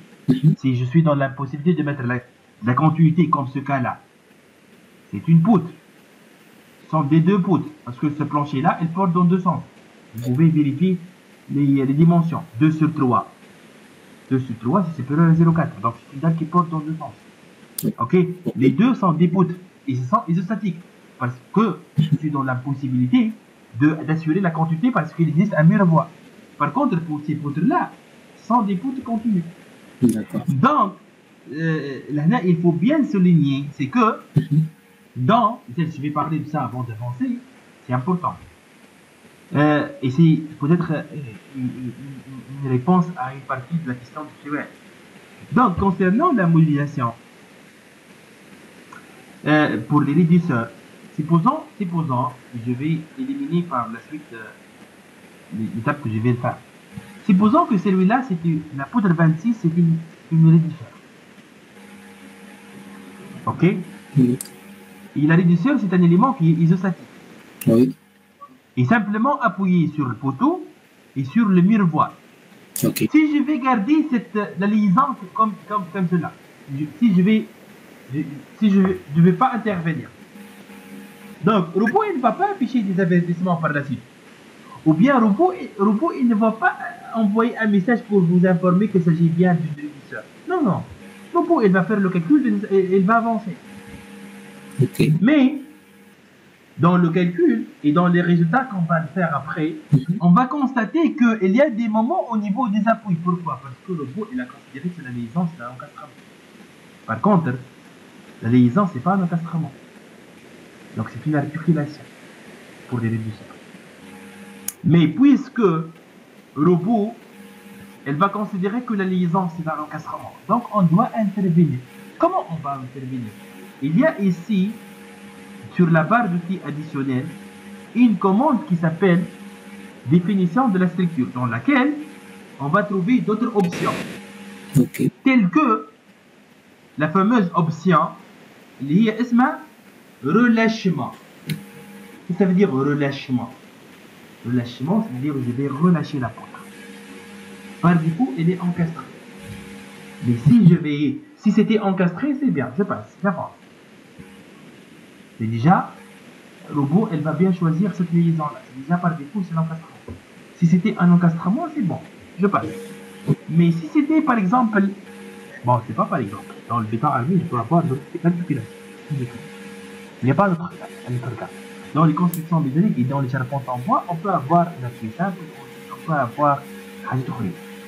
S1: Si je suis dans la possibilité de mettre la continuité comme ce cas-là, c'est une poutre. Ce sont des 2 poutres, parce que ce plancher-là, elle porte dans 2 sens. Vous pouvez vérifier les dimensions. 2 sur 3. 2 sur 3, c'est supérieur à 0,4. Donc c'est une dalle qui porte dans 2 sens. Ok. Les 2 sont des poutres, et ce sont isostatiques. Parce que je suis dans la possibilité d'assurer la continuité parce qu'il existe un miroir. Par contre, pour ces poutres-là, ce sont des poutres continues. Donc, là, il faut bien souligner, c'est que je vais parler de ça avant d'avancer, c'est important. Et c'est peut-être une réponse à une partie de la question du sujet. Donc, concernant la modélisation, pour les réducteurs, supposons, je vais éliminer par la suite l'étape que je viens de faire. Supposons que celui-là, la poudre 26, c'est une réducteur. Ok? Et la réducteur, c'est un élément qui est isostatique.
S2: Oui.
S1: Et simplement appuyer sur le poteau et sur le miroir. Si je vais garder la liaison comme cela, si je ne vais pas intervenir. Donc, robot, il ne va pas afficher des avertissements par la suite. Ou bien, robot, il ne va pas envoyer un message pour vous informer qu'il s'agit bien d'une réducteur. Non. Robot, il va faire le calcul et il va avancer. Mais, dans le calcul et dans les résultats qu'on va faire après, on va constater qu'il y a des moments au niveau des appuis. Pourquoi? Parce que le robot, il a considéré que la liaison, c'est un encastrement. Par contre, la liaison, c'est pas un encastrement. Donc, c'est une articulation pour les réducteurs. Mais puisque le robot, elle va considérer que la liaison, c'est un encastrement. Donc, on doit intervenir. Comment on va intervenir? Il y a ici, sur la barre d'outils additionnels, une commande qui s'appelle définition de la structure, dans laquelle on va trouver d'autres options. Telles que la fameuse option liée à relâchement. Qu'est-ce que ça veut dire relâchement? Relâchement, c'est-à-dire je vais relâcher la poutre. Par défaut, elle est encastrée. Mais si c'était encastré, c'est bien, je passe, j'avance. C'est déjà, le robot, elle va bien choisir cette liaison-là. C'est déjà par défaut, c'est l'encastrement. Si c'était un encastrement, c'est bon, je passe. Mais si c'était par exemple, bon, c'est pas par exemple, dans le béton armé, je peux avoir l'articulation. Il n'y a pas d'autre cas. Dans les constructions métalliques et dans les charpentes en bois, on peut avoir un appui simple, on peut avoir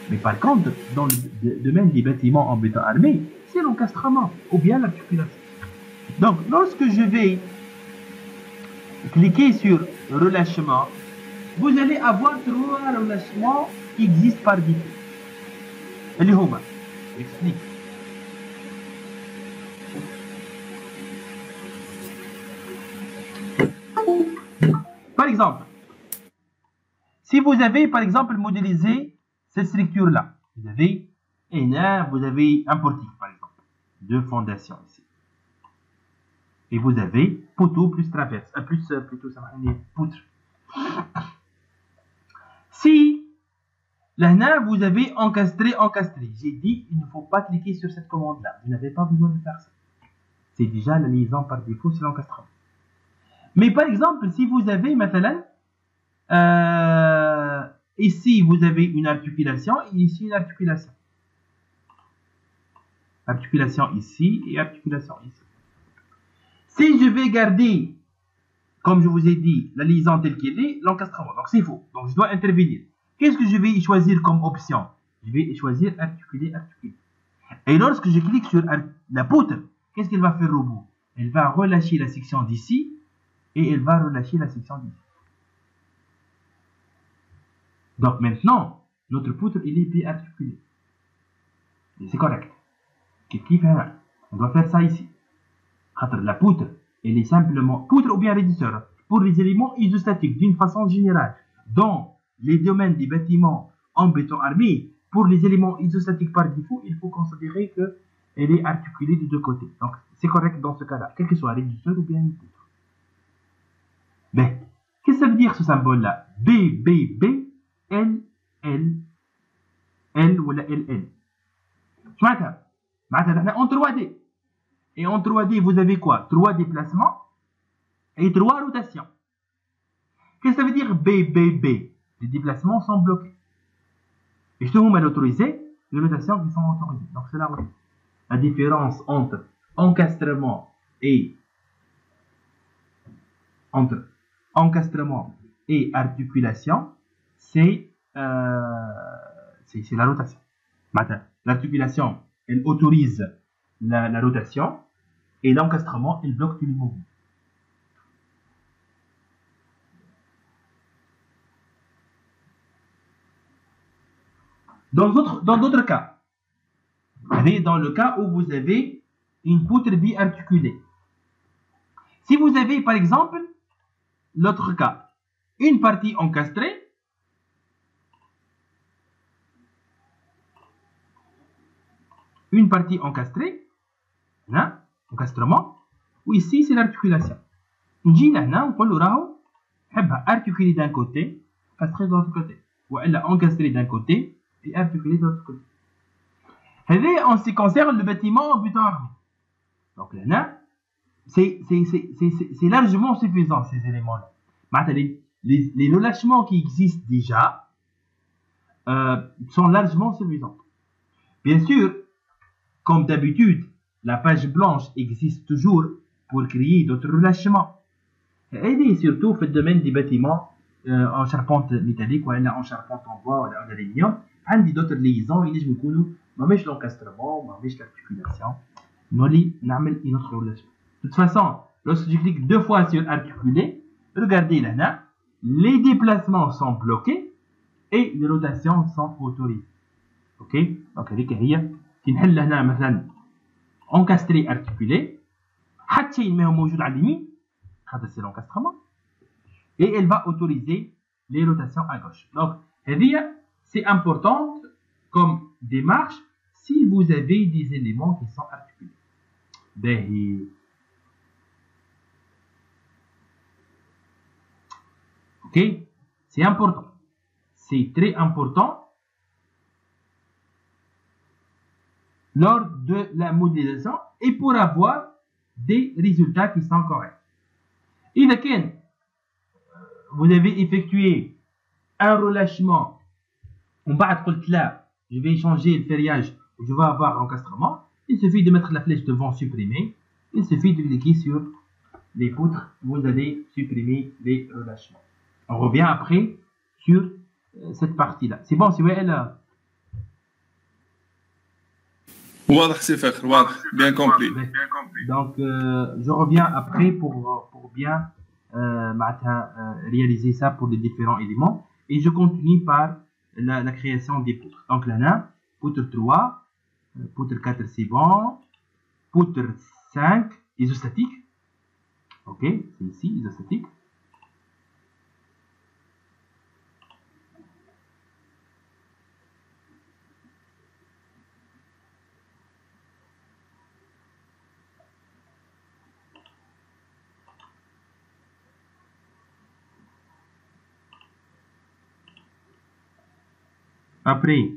S1: mais par contre, dans le domaine des bâtiments en béton armé, c'est l'encastrement ou bien l'articulation. Donc, lorsque je vais cliquer sur relâchement, vous allez avoir 3 relâchements qui existent par défaut. J'explique. Par exemple, si vous avez par exemple modélisé cette structure-là, vous avez un portique par exemple, 2 fondations ici. Et vous avez poteau plus traverse, plutôt ça va poutre. Si là vous avez encastré, j'ai dit il ne faut pas cliquer sur cette commande-là, vous n'avez pas besoin de faire ça. C'est déjà la liaison par défaut, c'est l'encastrement. Mais par exemple, si vous avez maintenant, ici vous avez une articulation et ici une articulation. Articulation ici et articulation ici. Si je vais garder comme je vous ai dit, la liaison telle qu'elle est, l'encastrement. Donc c'est faux. Donc je dois intervenir. Qu'est-ce que je vais choisir comme option? Je vais choisir articuler, articuler. Et lorsque je clique sur la poutre, qu'est-ce qu'elle va faire au bout? Elle va relâcher la section d'ici et elle va relâcher la section d'ici. Donc maintenant, notre poutre, il est bien articulé. C'est correct. On doit faire ça ici. La poutre, elle est simplement poutre ou bien régisseur pour les éléments isostatiques d'une façon générale. Dans les domaines des bâtiments en béton armé, pour les éléments isostatiques par défaut, il faut considérer qu'elle est articulée des deux côtés. Donc c'est correct dans ce cas-là, quel que soit régisseur ou bien une poutre. Mais qu'est-ce que ça veut dire ce symbole-là? B, B, B, L, L, L ou la LL. Tu vois ça? En 3D. Et en 3D, vous avez quoi? 3 déplacements et 3 rotations. Qu'est-ce que ça veut dire B, B, B? Les déplacements sont bloqués. Et je te mal autorisé, les rotations qui sont autorisées. Donc c'est la différence entre encastrement et articulation, c'est la rotation. L'articulation, elle autorise la rotation et l'encastrement, elle bloque tous les mouvements. Dans d'autres cas, dans le cas où vous avez une poutre biarticulée. Si vous avez par exemple l'autre cas, une partie encastrée, encastrement, ou ici c'est l'articulation. نجي لهنا ونقول له راهو حبها articulé d'un côté, encastré de l'autre côté, ou elle a encastré d'un côté et articulé de l'autre côté. هذا en ce qui concerne le bâtiment en béton armé. Donc là, c'est largement suffisant ces éléments-là. Les relâchements qui existent déjà sont largement suffisants. Bien sûr, comme d'habitude, la page blanche existe toujours pour créer d'autres relâchements. Et surtout في الdomaine des bâtiments en charpente métallique ou en charpente en bois ou en aluminium, عندي d'autres liaisons ينجم يكونوا ماهمش l'encastrement, ماهمش l'articulation, نولي نعمل une autre relation. De toute façon, lorsque je clique 2 fois sur articuler, regardez là, les déplacements sont bloqués et les rotations sont autorisées. Ok? Donc هذيك هي تنحل هنا مثلا encastré articulé حتى شيء ما هو موجود على اليمين هذا c'est l'encastrement et elle va autoriser les rotations à gauche. Donc c'est important comme démarche si vous avez des éléments qui sont articulés. Ok, c'est important, c'est très important lors de la modélisation et pour avoir des résultats qui sont corrects. إذا كان vous avez effectué un relâchement ومن بعد قلت لا je vais changer le ferriage ou je vais avoir l'encastrement, il suffit de mettre la flèche devant supprimer, il suffit de cliquer sur les poutres, vous allez supprimer les relâchements. On revient après sur cette partie-là. C'est bon, c'est elle.
S4: واضح سي فخر واضح bien compris.
S1: Donc je reviens après pour bien réaliser ça pour les différents éléments et je continue par la création des poutres. Donc là, poutre 3, poutre 4 c'est bon, poutre 5 isostatique. Ok, c'est ici isostatique. Après,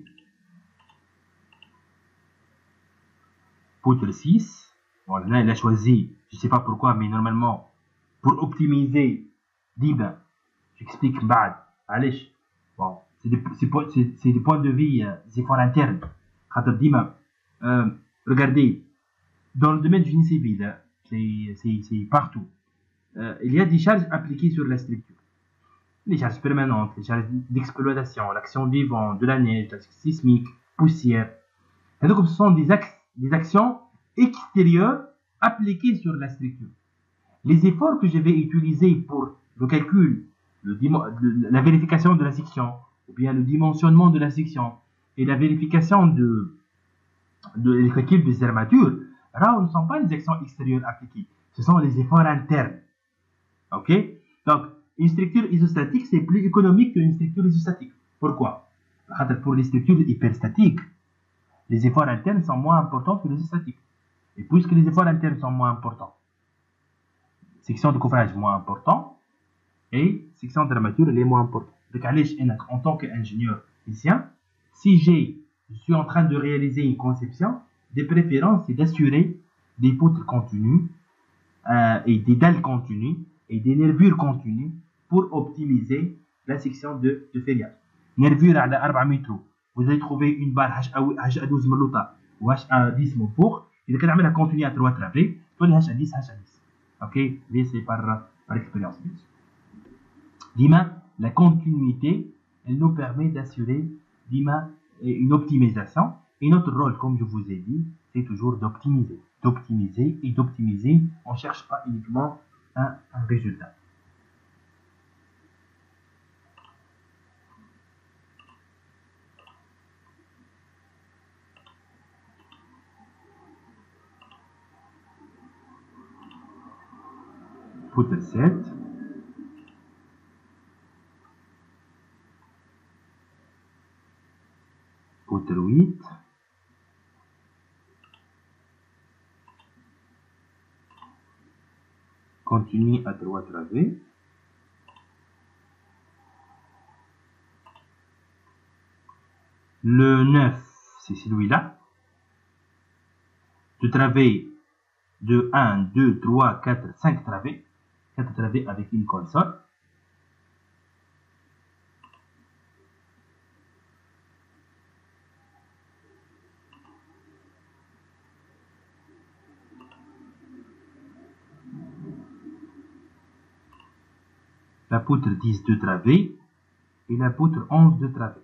S1: poutre 6, bon, là, il a choisi, je ne sais pas pourquoi, mais normalement, pour optimiser, j'explique bad, allez, bon, c'est des points de vue, des efforts internes. Regardez, dans le domaine du génie civil, c'est partout. il y a des charges appliquées sur la structure. Les charges permanentes, les charges d'exploitation, l'action du vent, de la neige, l'action sismique, poussière. Et donc, ce sont des actions extérieures appliquées sur la structure. Les efforts que je vais utiliser pour le calcul, la vérification de la section, ou bien le dimensionnement de la section, et la vérification de l'équipe des armatures, là, ne sont pas les actions extérieures appliquées. Ce sont les efforts internes. OK? Donc, une structure isostatique, c'est plus économique qu'une structure isostatique. Pourquoi? Pour les structures hyperstatiques, les efforts internes sont moins importants que les isostatiques. Et puisque les efforts internes sont moins importants, section de couvrage moins important et section d'armature elle est moins importante. Donc, en tant qu'ingénieur physicien, si je suis en train de réaliser une conception, de préférence, c'est d'assurer des poutres continues et des dalles continues et des nervures continues pour optimiser la section de feuillage. Nervure à 4 mètres, vous allez trouver une barre HA12 malouta ou HA10 mofour. إذا كان عاملها continue à 3 travées, تقول لي HA10 HA10. Ok, c'est par expérience. Dima, la continuité, elle nous permet d'assurer Dima une optimisation. Et notre rôle, comme je vous ai dit, c'est toujours d'optimiser. D'optimiser et d'optimiser. On ne cherche pas uniquement un résultat. Poutre 7. Poutre 8. Continue à 3 travées. Le 9, c'est celui-là. De travées de 1, 2, 3, 4, 5 travées. 4 travées avec une console. La poutre 10 de travée et la poutre 11 de travée.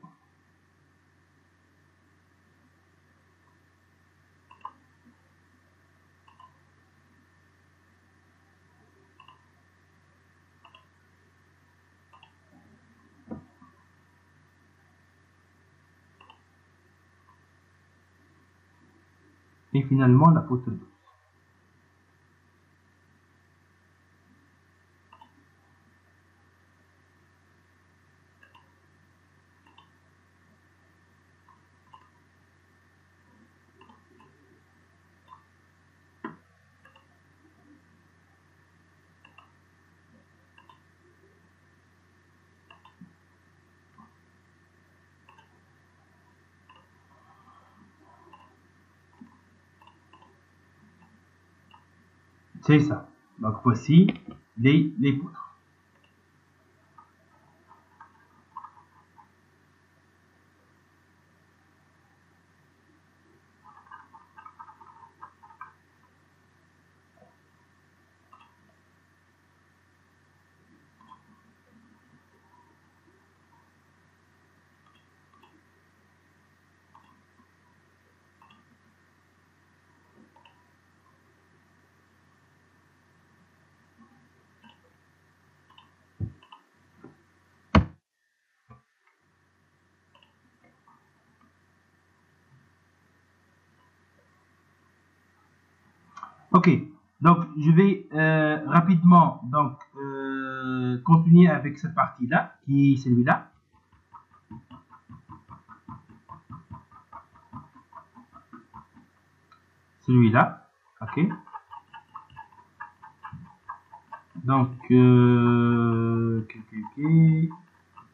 S1: Et finalement la poutre 12. C'est ça. Donc voici les poutres. Ok, donc je vais rapidement donc continuer avec cette partie-là, qui est celui-là. Celui-là, ok. Donc,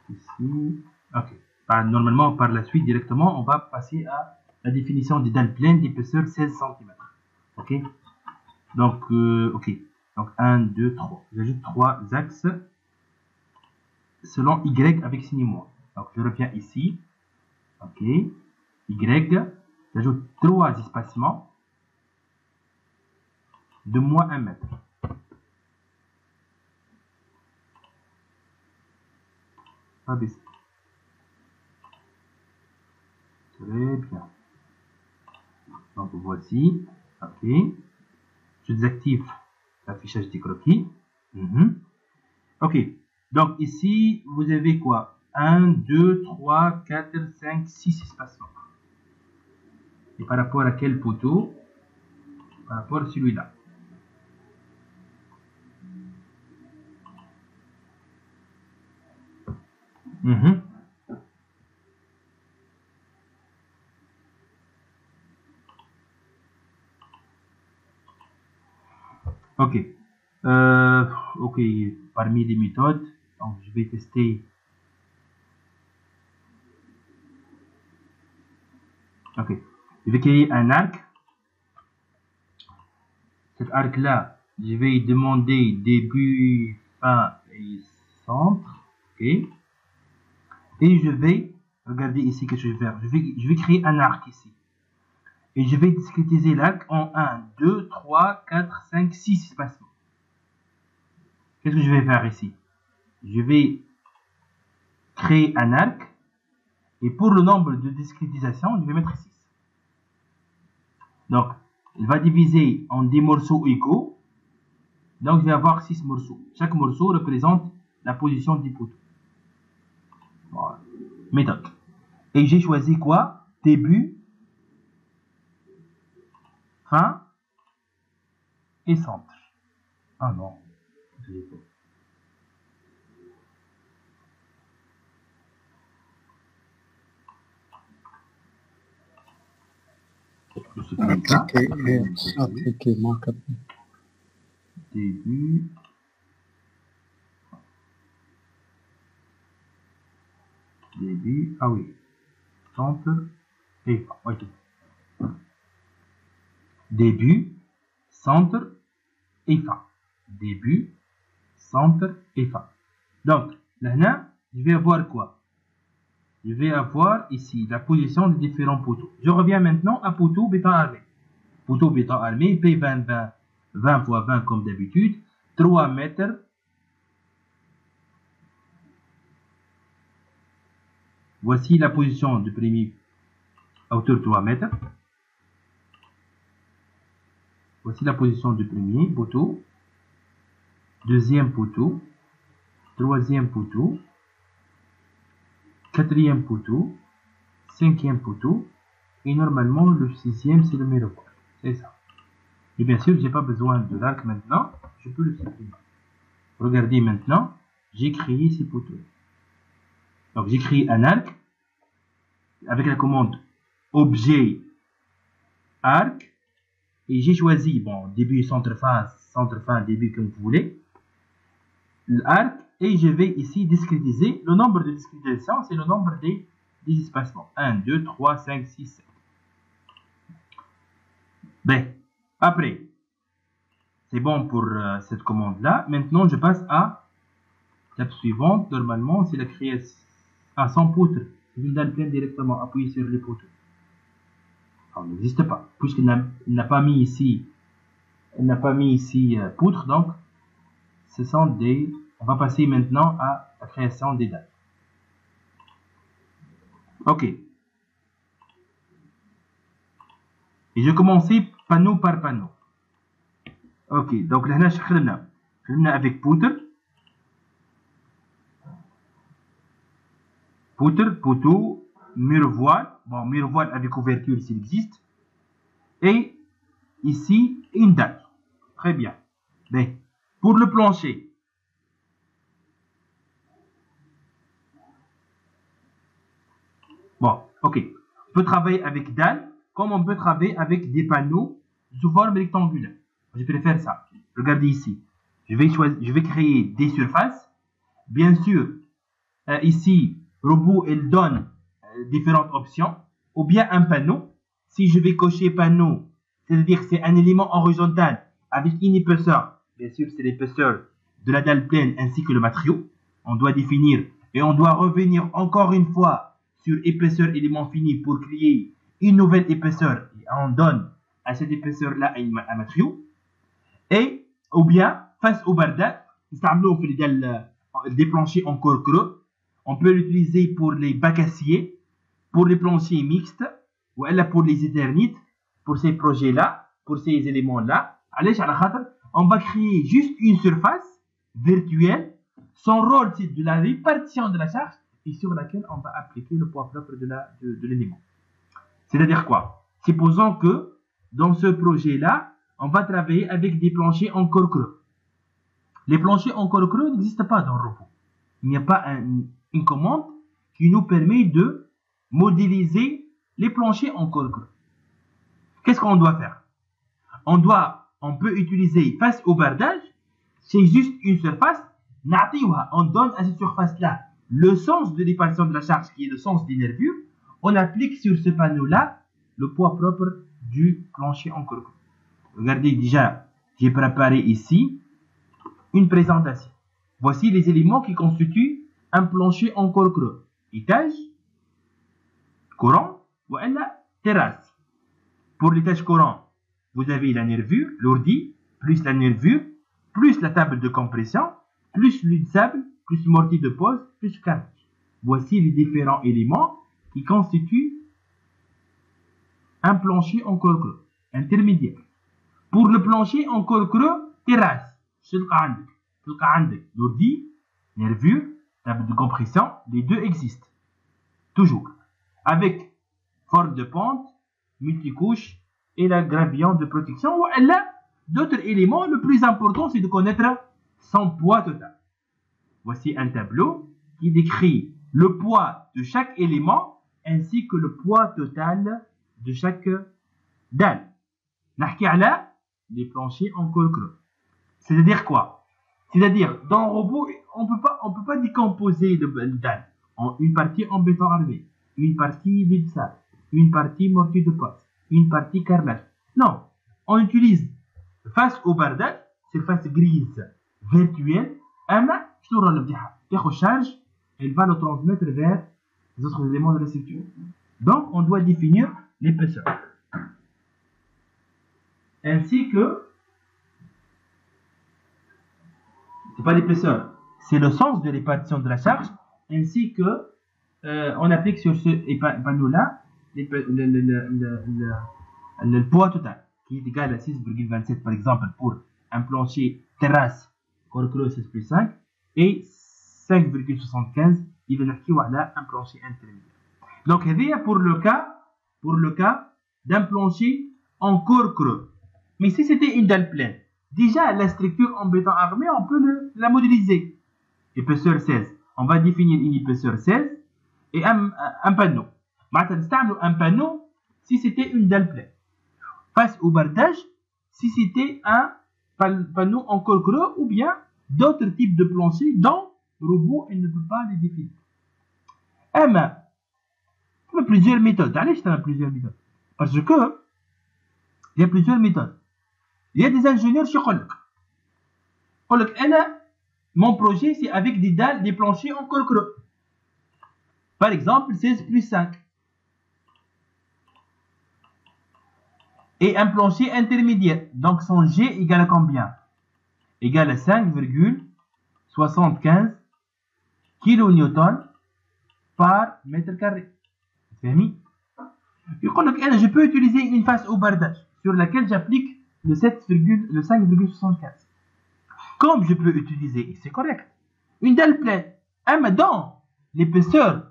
S1: ici, ok. Normalement, par la suite, directement, on va passer à la définition des dalles pleines d'épaisseur 16 cm. Ok. Donc, ok. Donc, 1, 2, 3. J'ajoute 3 axes selon Y avec signe moins. Donc, je reviens ici. Ok. Y. J'ajoute 3 espacements de moins 1 mètre. Rabaisser. Très bien. Donc voici. Ok. Je désactive l'affichage des croquis. Ok. Donc ici, vous avez quoi? 1, 2, 3, 4, 5, 6 espacements. Et par rapport à quel poteau? Par rapport à celui-là. Ok. Ok. Parmi les méthodes, donc je vais tester. Ok. Je vais créer un arc. Cet arc-là, je vais demander début, fin et centre. Ok. Et je vais, regardez ici ce que je vais faire. Je vais créer un arc ici. Et je vais discrétiser l'arc en 1, 2, 3, 4, 5, 6 espacements. Qu'est-ce que je vais faire ici? Je vais créer un arc. Et pour le nombre de discrétisation, je vais mettre 6. Donc, il va diviser en des morceaux égaux. Donc, je vais avoir 6 morceaux. Chaque morceau représente la position du poteau. Voilà. Méthode. Et j'ai choisi quoi? Début, fin et centre. Ah non. Je l'ai fait.
S3: Appliquer manque.
S1: Début. Début. Ah oui. Centre et fin. Ok. Début, centre et fin. Début, centre et fin. Donc, là, je vais avoir quoi? Je vais avoir ici la position des différents poteaux. Je reviens maintenant à poteau béton armé. Poteau béton armé, P20, 20, 20 x 20 comme d'habitude, 3 mètres. Voici la position du premier à hauteur de 3 mètres. Voici la position du premier poteau, deuxième poteau, troisième poteau, quatrième poteau, cinquième poteau, et normalement le sixième c'est le miroir. C'est ça. Et bien sûr, j'ai pas besoin de l'arc maintenant, je peux le supprimer. Regardez maintenant, j'ai créé ces poteaux. Donc j'ai créé un arc avec la commande objet arc. Et j'ai choisi, bon, début, centre, fin, début, comme vous voulez, l'arc, et je vais ici discrétiser. Le nombre de discrétisations, c'est le nombre des espacements. 1, 2, 3, 5, 6, 7. Ben, après, c'est bon pour cette commande-là. Maintenant, je passe à l'étape suivante. Normalement, c'est la création à 100 poutres. Je vais dans le plein directement, appuyer sur les poteaux. Il n'existe pas, puisqu'il n'a pas mis ici, poutre, donc ce sont des. On va passer maintenant à la création des dalles. Ok. Et je commence panneau par panneau. Ok, donc là, je خدمنا avec poutre. Poutre, poteau, mur voile. Bon, mur voile avec ouverture s'il existe. Et ici, une dalle. Très bien. Mais pour le plancher, bon, ok. On peut travailler avec dalle, comme on peut travailler avec des panneaux sous forme rectangulaire. Je préfère ça. Regardez ici. Je vais créer des surfaces. Bien sûr, ici, robot, il donne différentes options. Ou bien un panneau. Si je vais cocher panneau, c'est-à-dire c'est un élément horizontal avec une épaisseur. Bien sûr, c'est l'épaisseur de la dalle pleine ainsi que le matériau. On doit définir et on doit revenir encore une fois sur épaisseur élément fini pour créer une nouvelle épaisseur. Et on donne à cette épaisseur-là un matériau. Et, ou bien, face au barda, des planchers encore creux, on peut l'utiliser pour les bacs acier, pour les planchers mixtes, ou alors pour les éternites, pour ces projets-là, pour ces éléments-là. On va créer juste une surface virtuelle. Son rôle, c'est de la répartition de la charge et sur laquelle on va appliquer le poids propre de l'élément. C'est-à-dire quoi? Supposons que dans ce projet-là, on va travailler avec des planchers en corps creux. Les planchers en corps creux n'existent pas dans le robot. Il n'y a pas une commande qui nous permet de modéliser les planchers en corps creux. Qu'est-ce qu'on doit faire? On peut utiliser face au bardage, c'est juste une surface. On donne à cette surface-là le sens de répartition de la charge qui est le sens des nervures. On applique sur ce panneau-là le poids propre du plancher en corps creux. Regardez déjà, j'ai préparé ici une présentation. Voici les éléments qui constituent un plancher en corps creux. Étage, courant ou la terrasse. Pour l'étage courant, vous avez la nervure, l'ordi, plus la nervure, plus la table de compression, plus l'huile de sable, plus mortier de pose, plus carrelage. Voici les différents éléments qui constituent un plancher en corps creux, intermédiaire. Pour le plancher en corps creux, terrasse. L'ordi, nervure, table de compression, les deux existent. Toujours. Avec forme de pente, multicouche et la gravillon de protection. Ou là, d'autres éléments, le plus important, c'est de connaître son poids total. Voici un tableau qui décrit le poids de chaque élément ainsi que le poids total de chaque dalle. نحكي على les planchers en corps creux. C'est-à-dire quoi? C'est-à-dire, dans un robot, on peut pas décomposer le dalle en une partie en béton armé, une partie huile de sable, une partie mortier de pose, une partie carrelage. Non, on utilise face au bardage, surface grise virtuelle, charge, elle va le transmettre vers les autres éléments de la structure. Donc, on doit définir l'épaisseur. Ainsi que, c'est pas l'épaisseur, c'est le sens de répartition de la charge, ainsi que on applique sur ce panneau-là le poids total, qui est égal à 6,27 par exemple pour un plancher terrasse corps creux 6 plus 5 et 5,75 il va un plancher intermédiaire. Donc, c'est pour le cas d'un plancher en corps creux. Mais si c'était une dalle pleine, déjà la structure en béton armé, on peut la modéliser. Épaisseur 16. On va définir une épaisseur 16 et un panneau. Un panneau si c'était une dalle pleine. Face au bardage, si c'était un panneau en corps creux ou bien d'autres types de planchers dont le robot il ne peut pas les définir. Il y a plusieurs méthodes. Allez, plusieurs méthodes. Parce que il y a plusieurs méthodes. Il y a des ingénieurs qui disent mon projet c'est avec des dalles, des planchers en corps creux. Par exemple, 16 plus 5. Et un plancher intermédiaire. Donc son G égale à combien? Égale à 5,75 kN par mètre carré. فهمي؟ يقول لك je peux utiliser une face au bardage sur laquelle j'applique le 5,75. Comme je peux utiliser, c'est correct, une dalle pleine, dans l'épaisseur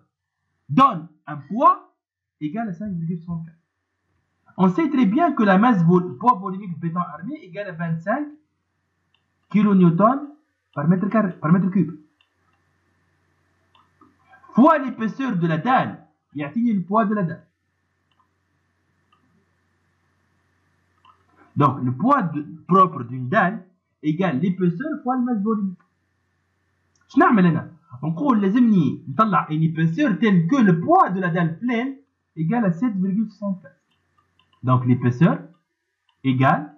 S1: donne un poids égal à 5,75. On sait très bien que la masse poids volumique du béton armé est égale à 25 kN par mètre carré, par mètre cube. Fois l'épaisseur de la dalle, il y a le poids de la dalle. Donc, le poids propre d'une dalle égale l'épaisseur fois la masse volumique. Je n'ai pas on dit لازمني نطلع une épaisseur telle que le poids de la dalle pleine égale à 7,75. Donc, l'épaisseur égale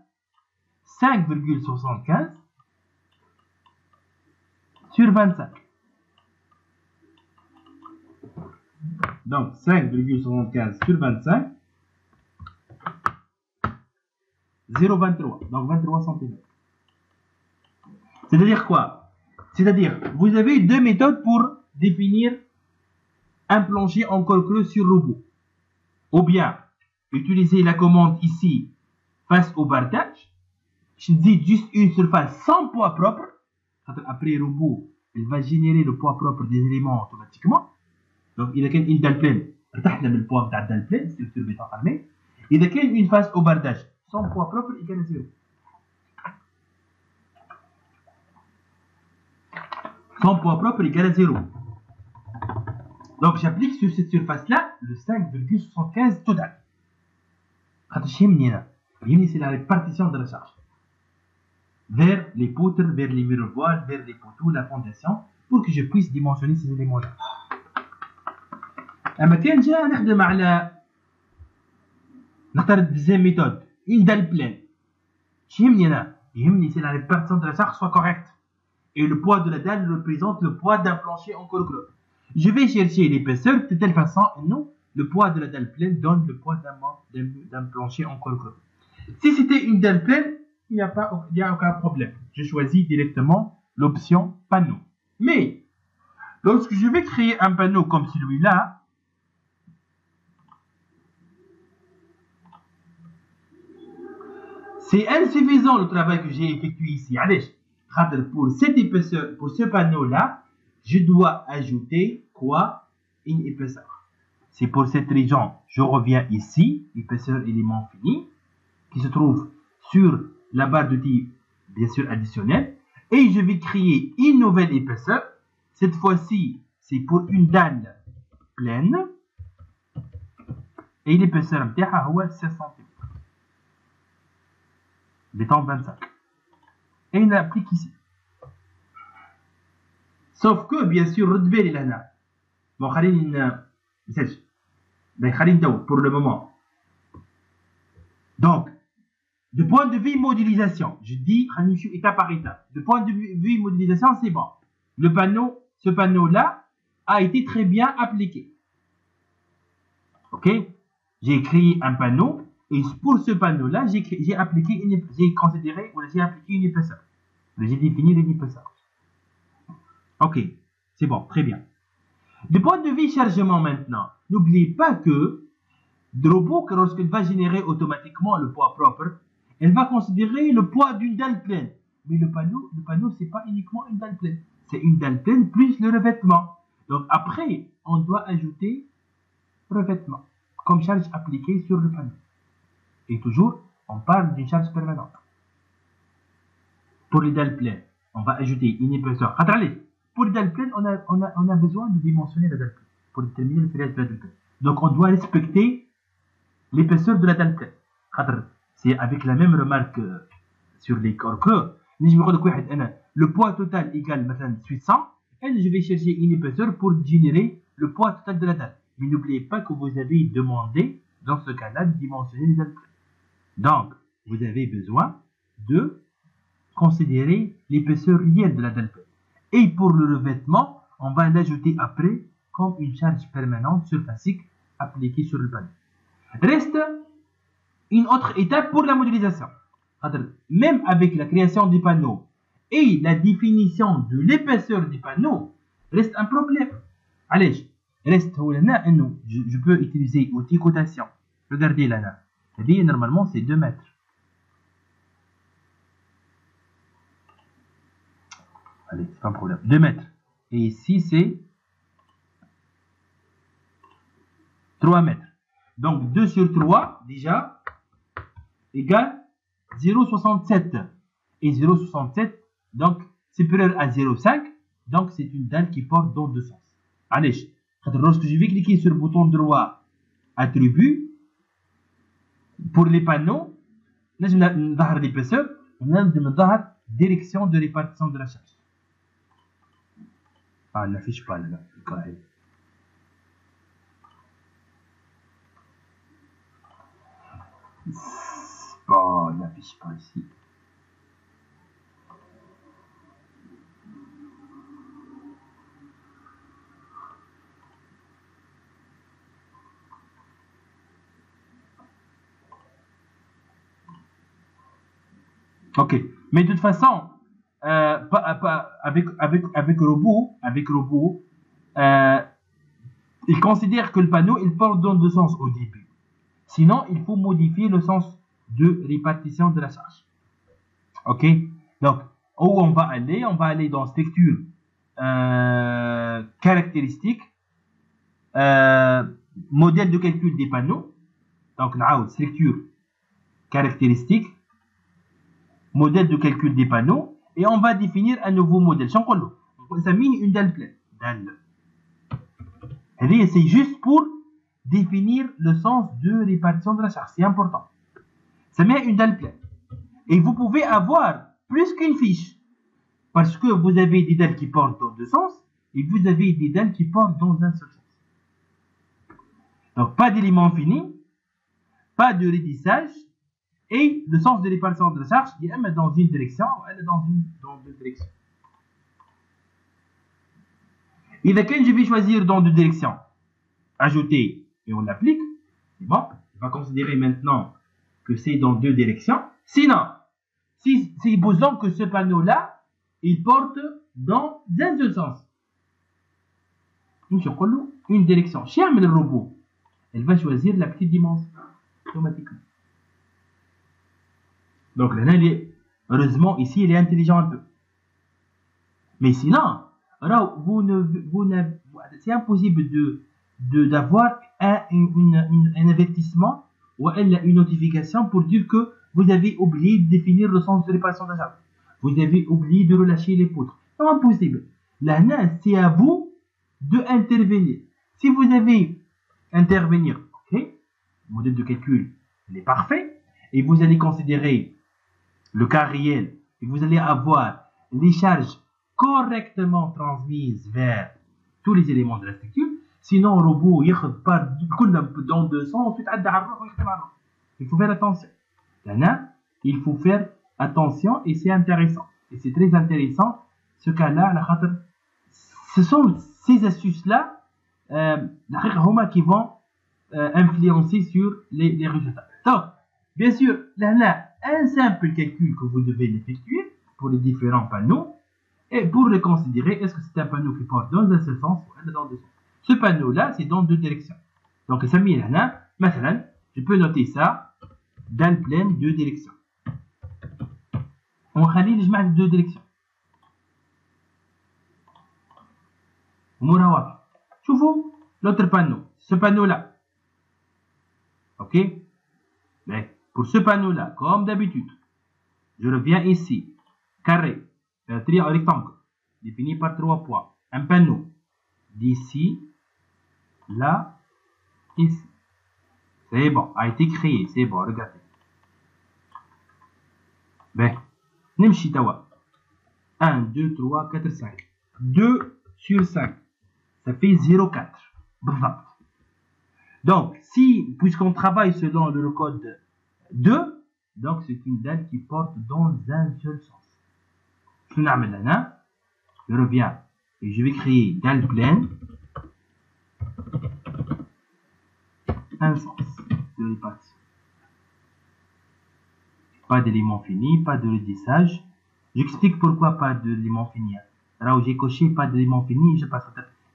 S1: 5,75 sur 25. Donc, 5,75 sur 25, 0,23. Donc, 23 cm. C'est-à-dire quoi? C'est-à-dire, vous avez deux méthodes pour définir un plancher en col creux sur robot. Ou bien, utiliser la commande ici face au bardage. Je dis juste une surface sans poids propre. Après robot, il va générer le poids propre des éléments automatiquement. Donc, il y a une dalle pleine. Le poids de la dalle pleine, structure béton armé. Il y a une face au bardage sans poids propre égale à 0. Sans poids propre égale à 0. Donc, j'applique sur cette surface-là le 5,75 total. C'est la répartition de la charge. Vers les poutres, vers les miroirs, vers les poteaux, la fondation, pour que je puisse dimensionner ces éléments-là. أما كان جا نخدم على نختار deuxième méthode, une dalle pleine. يهمني c'est la répartition de la charge soit correcte. Et le poids de la dalle représente le poids d'un plancher en col creux. Je vais chercher l'épaisseur de telle façon que le poids de la dalle pleine donne le poids d'un plancher en col creux. Si c'était une dalle pleine, il n'y a aucun problème. Je choisis directement l'option panneau. Mais, lorsque je vais créer un panneau comme celui-là, c'est insuffisant le travail que j'ai effectué ici. Allez, pour cette épaisseur, pour ce panneau-là, je dois ajouter quoi? Une épaisseur. C'est pour cette raison, je reviens ici, épaisseur élément fini, qui se trouve sur la barre d'outils, bien sûr additionnelle, et je vais créer une nouvelle épaisseur. Cette fois-ci, c'est pour une dalle pleine, et l'épaisseur est 16 cm. Béton 25. Et il applique ici. Sauf que, bien sûr, redbel est là. Bon, pour le moment. Donc, de point de vue modélisation, je dis étape par étape. De point de vue modélisation, c'est bon. Ce panneau-là a été très bien appliqué. Ok? J'ai créé un panneau. Et pour ce panneau-là, j'ai considéré ou j'ai appliqué une épaisseur. J'ai défini une épaisseur. Ok, c'est bon, très bien. Du point de vue chargement maintenant, n'oubliez pas que le robot, lorsqu'il va générer automatiquement le poids propre, elle va considérer le poids d'une dalle pleine. Mais le panneau, c'est pas uniquement une dalle pleine. C'est une dalle pleine plus le revêtement. Donc après, on doit ajouter revêtement comme charge appliquée sur le panneau. Et toujours, on parle d'une charge permanente. Pour les dalles pleines, on va ajouter une épaisseur. Pour les dalles pleines, on a besoin de dimensionner la dalle pleine pour déterminer le ferrage de la dalle pleine. Donc, on doit respecter l'épaisseur de la dalle pleine. C'est avec la même remarque sur les corps creux. Le poids total égale 800 et je vais chercher une épaisseur pour générer le poids total de la dalle. Mais n'oubliez pas que vous avez demandé, dans ce cas-là, de dimensionner les dalles pleines. Donc, vous avez besoin de considérer l'épaisseur réelle de la dalle pleine. Et pour le revêtement, on va l'ajouter après comme une charge permanente surfacique appliquée sur le panneau. Reste une autre étape pour la modélisation. Même avec la création du panneau et la définition de l'épaisseur du panneau, reste un problème. Allez, reste je peux utiliser outil cotation. Regardez là. Normalement, c'est 2 mètres. Allez, c'est pas un problème. 2 mètres. Et ici, c'est 3 mètres. Donc, 2 sur 3, déjà, égale 0,67. Et 0,67, donc, supérieur à 0,5. Donc, c'est une dalle qui porte dans 2 sens. Allez, lorsque je vais cliquer sur le bouton droit, attribut, pour les panneaux, là, je vais l'épaisseur, direction de répartition de la charge. Ah, elle n'affiche pas là. Bon, elle n'affiche pas ici. Ok, mais de toute façon, avec robot, il considère que le panneau, il porte dans deux sens au début. Sinon, il faut modifier le sens de répartition de la charge. Ok? Donc, où on va aller dans structure caractéristique, modèle de calcul des panneaux. Donc, structure caractéristique, modèle de calcul des panneaux, et on va définir un nouveau modèle. Ça met une dalle pleine. C'est juste pour définir le sens de répartition de la charge. C'est important. Ça met une dalle pleine. Et vous pouvez avoir plus qu'une fiche. Parce que vous avez des dalles qui portent dans deux sens et vous avez des dalles qui portent dans un seul sens. Donc, pas d'élément fini, pas de raidissage, et le sens de répartition de la charge, il est dans une direction ou dans deux directions. Et quand je vais choisir dans deux directions, ajouter et on l'applique, c'est bon. On va considérer maintenant que c'est dans deux directions. Sinon, si supposons que ce panneau-là, il porte dans un seul sens. Une direction. Chez le robot, elle va choisir la petite dimension automatiquement. Donc là, heureusement, ici, il est intelligent un peu. Mais sinon, c'est impossible d'avoir un avertissement ou une notification pour dire que vous avez oublié de définir le sens de répartition de la charge. Vous avez oublié de relâcher les poutres. C'est impossible. Là, c'est à vous d'intervenir. Si vous avez intervenir, ok, le modèle de calcul il est parfait, et vous allez considérer le cas réel, et vous allez avoir les charges correctement transmises vers tous les éléments de la structure. Sinon, le robot, il part dans deux sens, ensuite, il faut faire attention. Là, il faut faire attention, et c'est intéressant. Et c'est très intéressant, ce cas-là, ce sont ces astuces-là, qui vont influencer sur les résultats. Donc, bien sûr, là, un simple calcul que vous devez effectuer pour les différents panneaux, et pour le considérer, est-ce que c'est un panneau qui porte dans un seul sens ou dans deux sens. Ce panneau-là, c'est dans deux directions. Donc, ça met là, maintenant, je peux noter ça, dalle pleine, deux directions. On va aller les deux directions. Choufou, l'autre panneau, ce panneau-là. Ok? Mais pour ce panneau-là, comme d'habitude, je reviens ici, carré, triangle rectangle, défini par 3 points. Un panneau d'ici, là, ici. C'est bon, a été créé, c'est bon, regardez. Ben, Nimshi Tawa. 1, 2, 3, 4, 5. 2 sur 5. Ça fait 0,4. Donc, puisqu'on travaille selon le code 2, donc c'est une dalle qui porte dans un seul sens. Je reviens et je vais créer dalle pleine. Un sens de répartition. Pas d'élément fini, pas de redissage. J'explique pourquoi pas d'élément fini. Alors j'ai coché pas d'élément fini, je passe.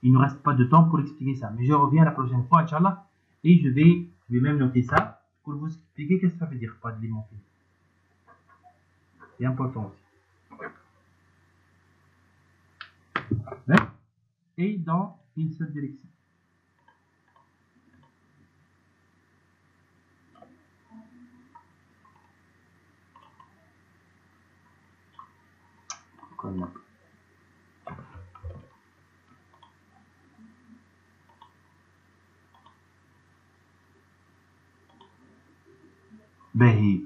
S1: Il ne reste pas de temps pour expliquer ça. Mais je reviens la prochaine fois, Inch'Allah, et je vais même noter ça pour vous expliquer qu'est-ce que ça veut dire, pas d'élément fini. C'est important aussi. Et dans une seule direction. باهي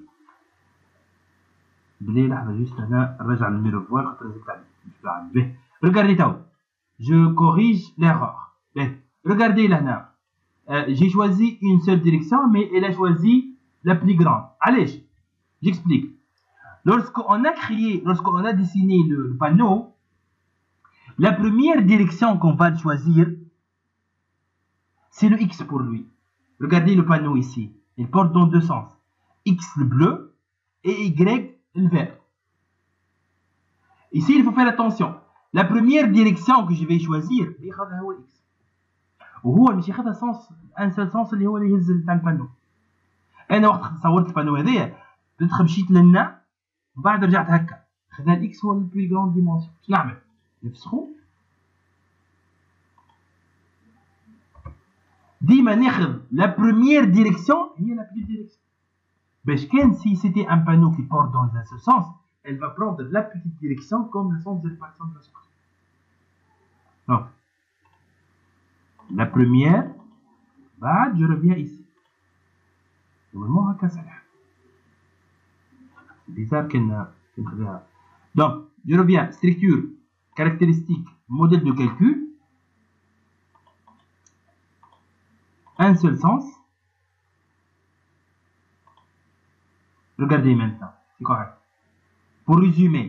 S1: بلي لحظة juste أنا نرجع للميروفوار خاطر زدت عليه مش بعد باهي regardez تاو je corrige l'erreur باهي regardez là j'ai choisi une seule direction mais elle a choisi la plus grande علاش j'explique lorsqu'on a dessiné le panneau la première direction qu'on va choisir c'est le X pour lui. Regardez le panneau ici il porte dans deux sens X le bleu et Y le vert. Ici, il faut faire attention. La première direction que je vais choisir, وهو مش ياخذها سونس ان سول سونس اللي هو اللي يهز تاع البانو. انا وقت صورت البانو هذايا بديت مشيت للنا ومن بعد رجعت هكا خذنا الاكس هو البلي جراند ديمونسيون. شنو نعمل؟ نفسخو ديما ناخذ لا بروميير ديريكسيون هي لا بلي ديريكسيون باش كان si c'était un panneau qui porte dans un seul sens, elle va prendre la petite direction comme le sens de répartition de la charge. Donc, la première, bah, je reviens ici. Normalement, c'est bizarre qu'elle donc, je reviens, structure, caractéristique, modèle de calcul, un seul sens. Regardez maintenant, c'est correct. Pour résumer,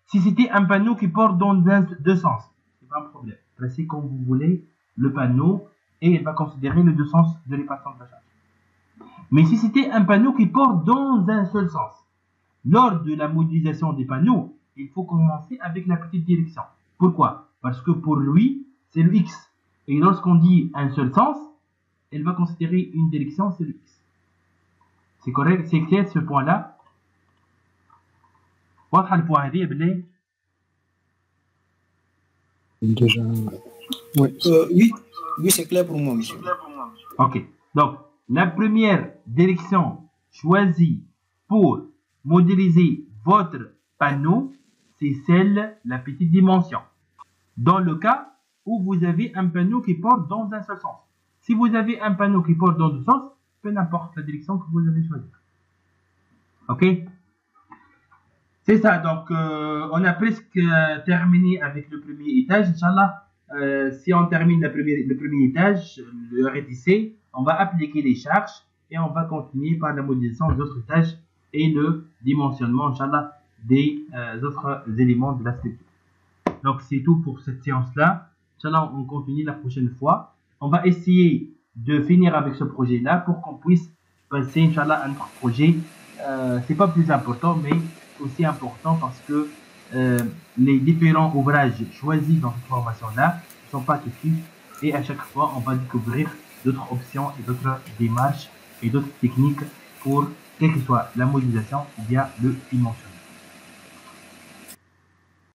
S1: si c'était un panneau qui porte dans deux sens, c'est pas un problème. Placez comme vous voulez le panneau et il va considérer les deux sens de répartition de la charge. Mais si c'était un panneau qui porte dans un seul sens, lors de la modélisation des panneaux, il faut commencer avec la petite direction. Pourquoi? Parce que pour lui, c'est le X. Et lorsqu'on dit un seul sens, elle va considérer une direction, c'est le X. C'est correct, c'est clair ce point-là. واضحة البوان هذه بالله؟
S3: Déjà, oui.
S2: Oui, c'est clair pour moi, monsieur.
S1: Ok. Donc, la première direction choisie pour modéliser votre panneau, c'est celle, la petite dimension. Dans le cas où vous avez un panneau qui porte dans un seul sens. Si vous avez un panneau qui porte dans deux sens, peu importe la direction que vous avez choisie. Ok? C'est ça, donc on a presque terminé avec le premier étage. Inch'Allah, si on termine le premier étage, le RTC, on va appliquer les charges et on va continuer par la modélisation des autres étages et le dimensionnement, Inch'Allah, des autres éléments de la structure. Donc c'est tout pour cette séance-là. Inch'Allah, on continue la prochaine fois. On va essayer de finir avec ce projet-là pour qu'on puisse passer, Inch'Allah, à un autre projet. C'est pas plus important, mais aussi important parce que les différents ouvrages choisis dans cette formation-là ne sont pas tous et à chaque fois, on va découvrir d'autres options et d'autres démarches et d'autres techniques pour quelle que soit la modélisation ou bien le dimensionnement.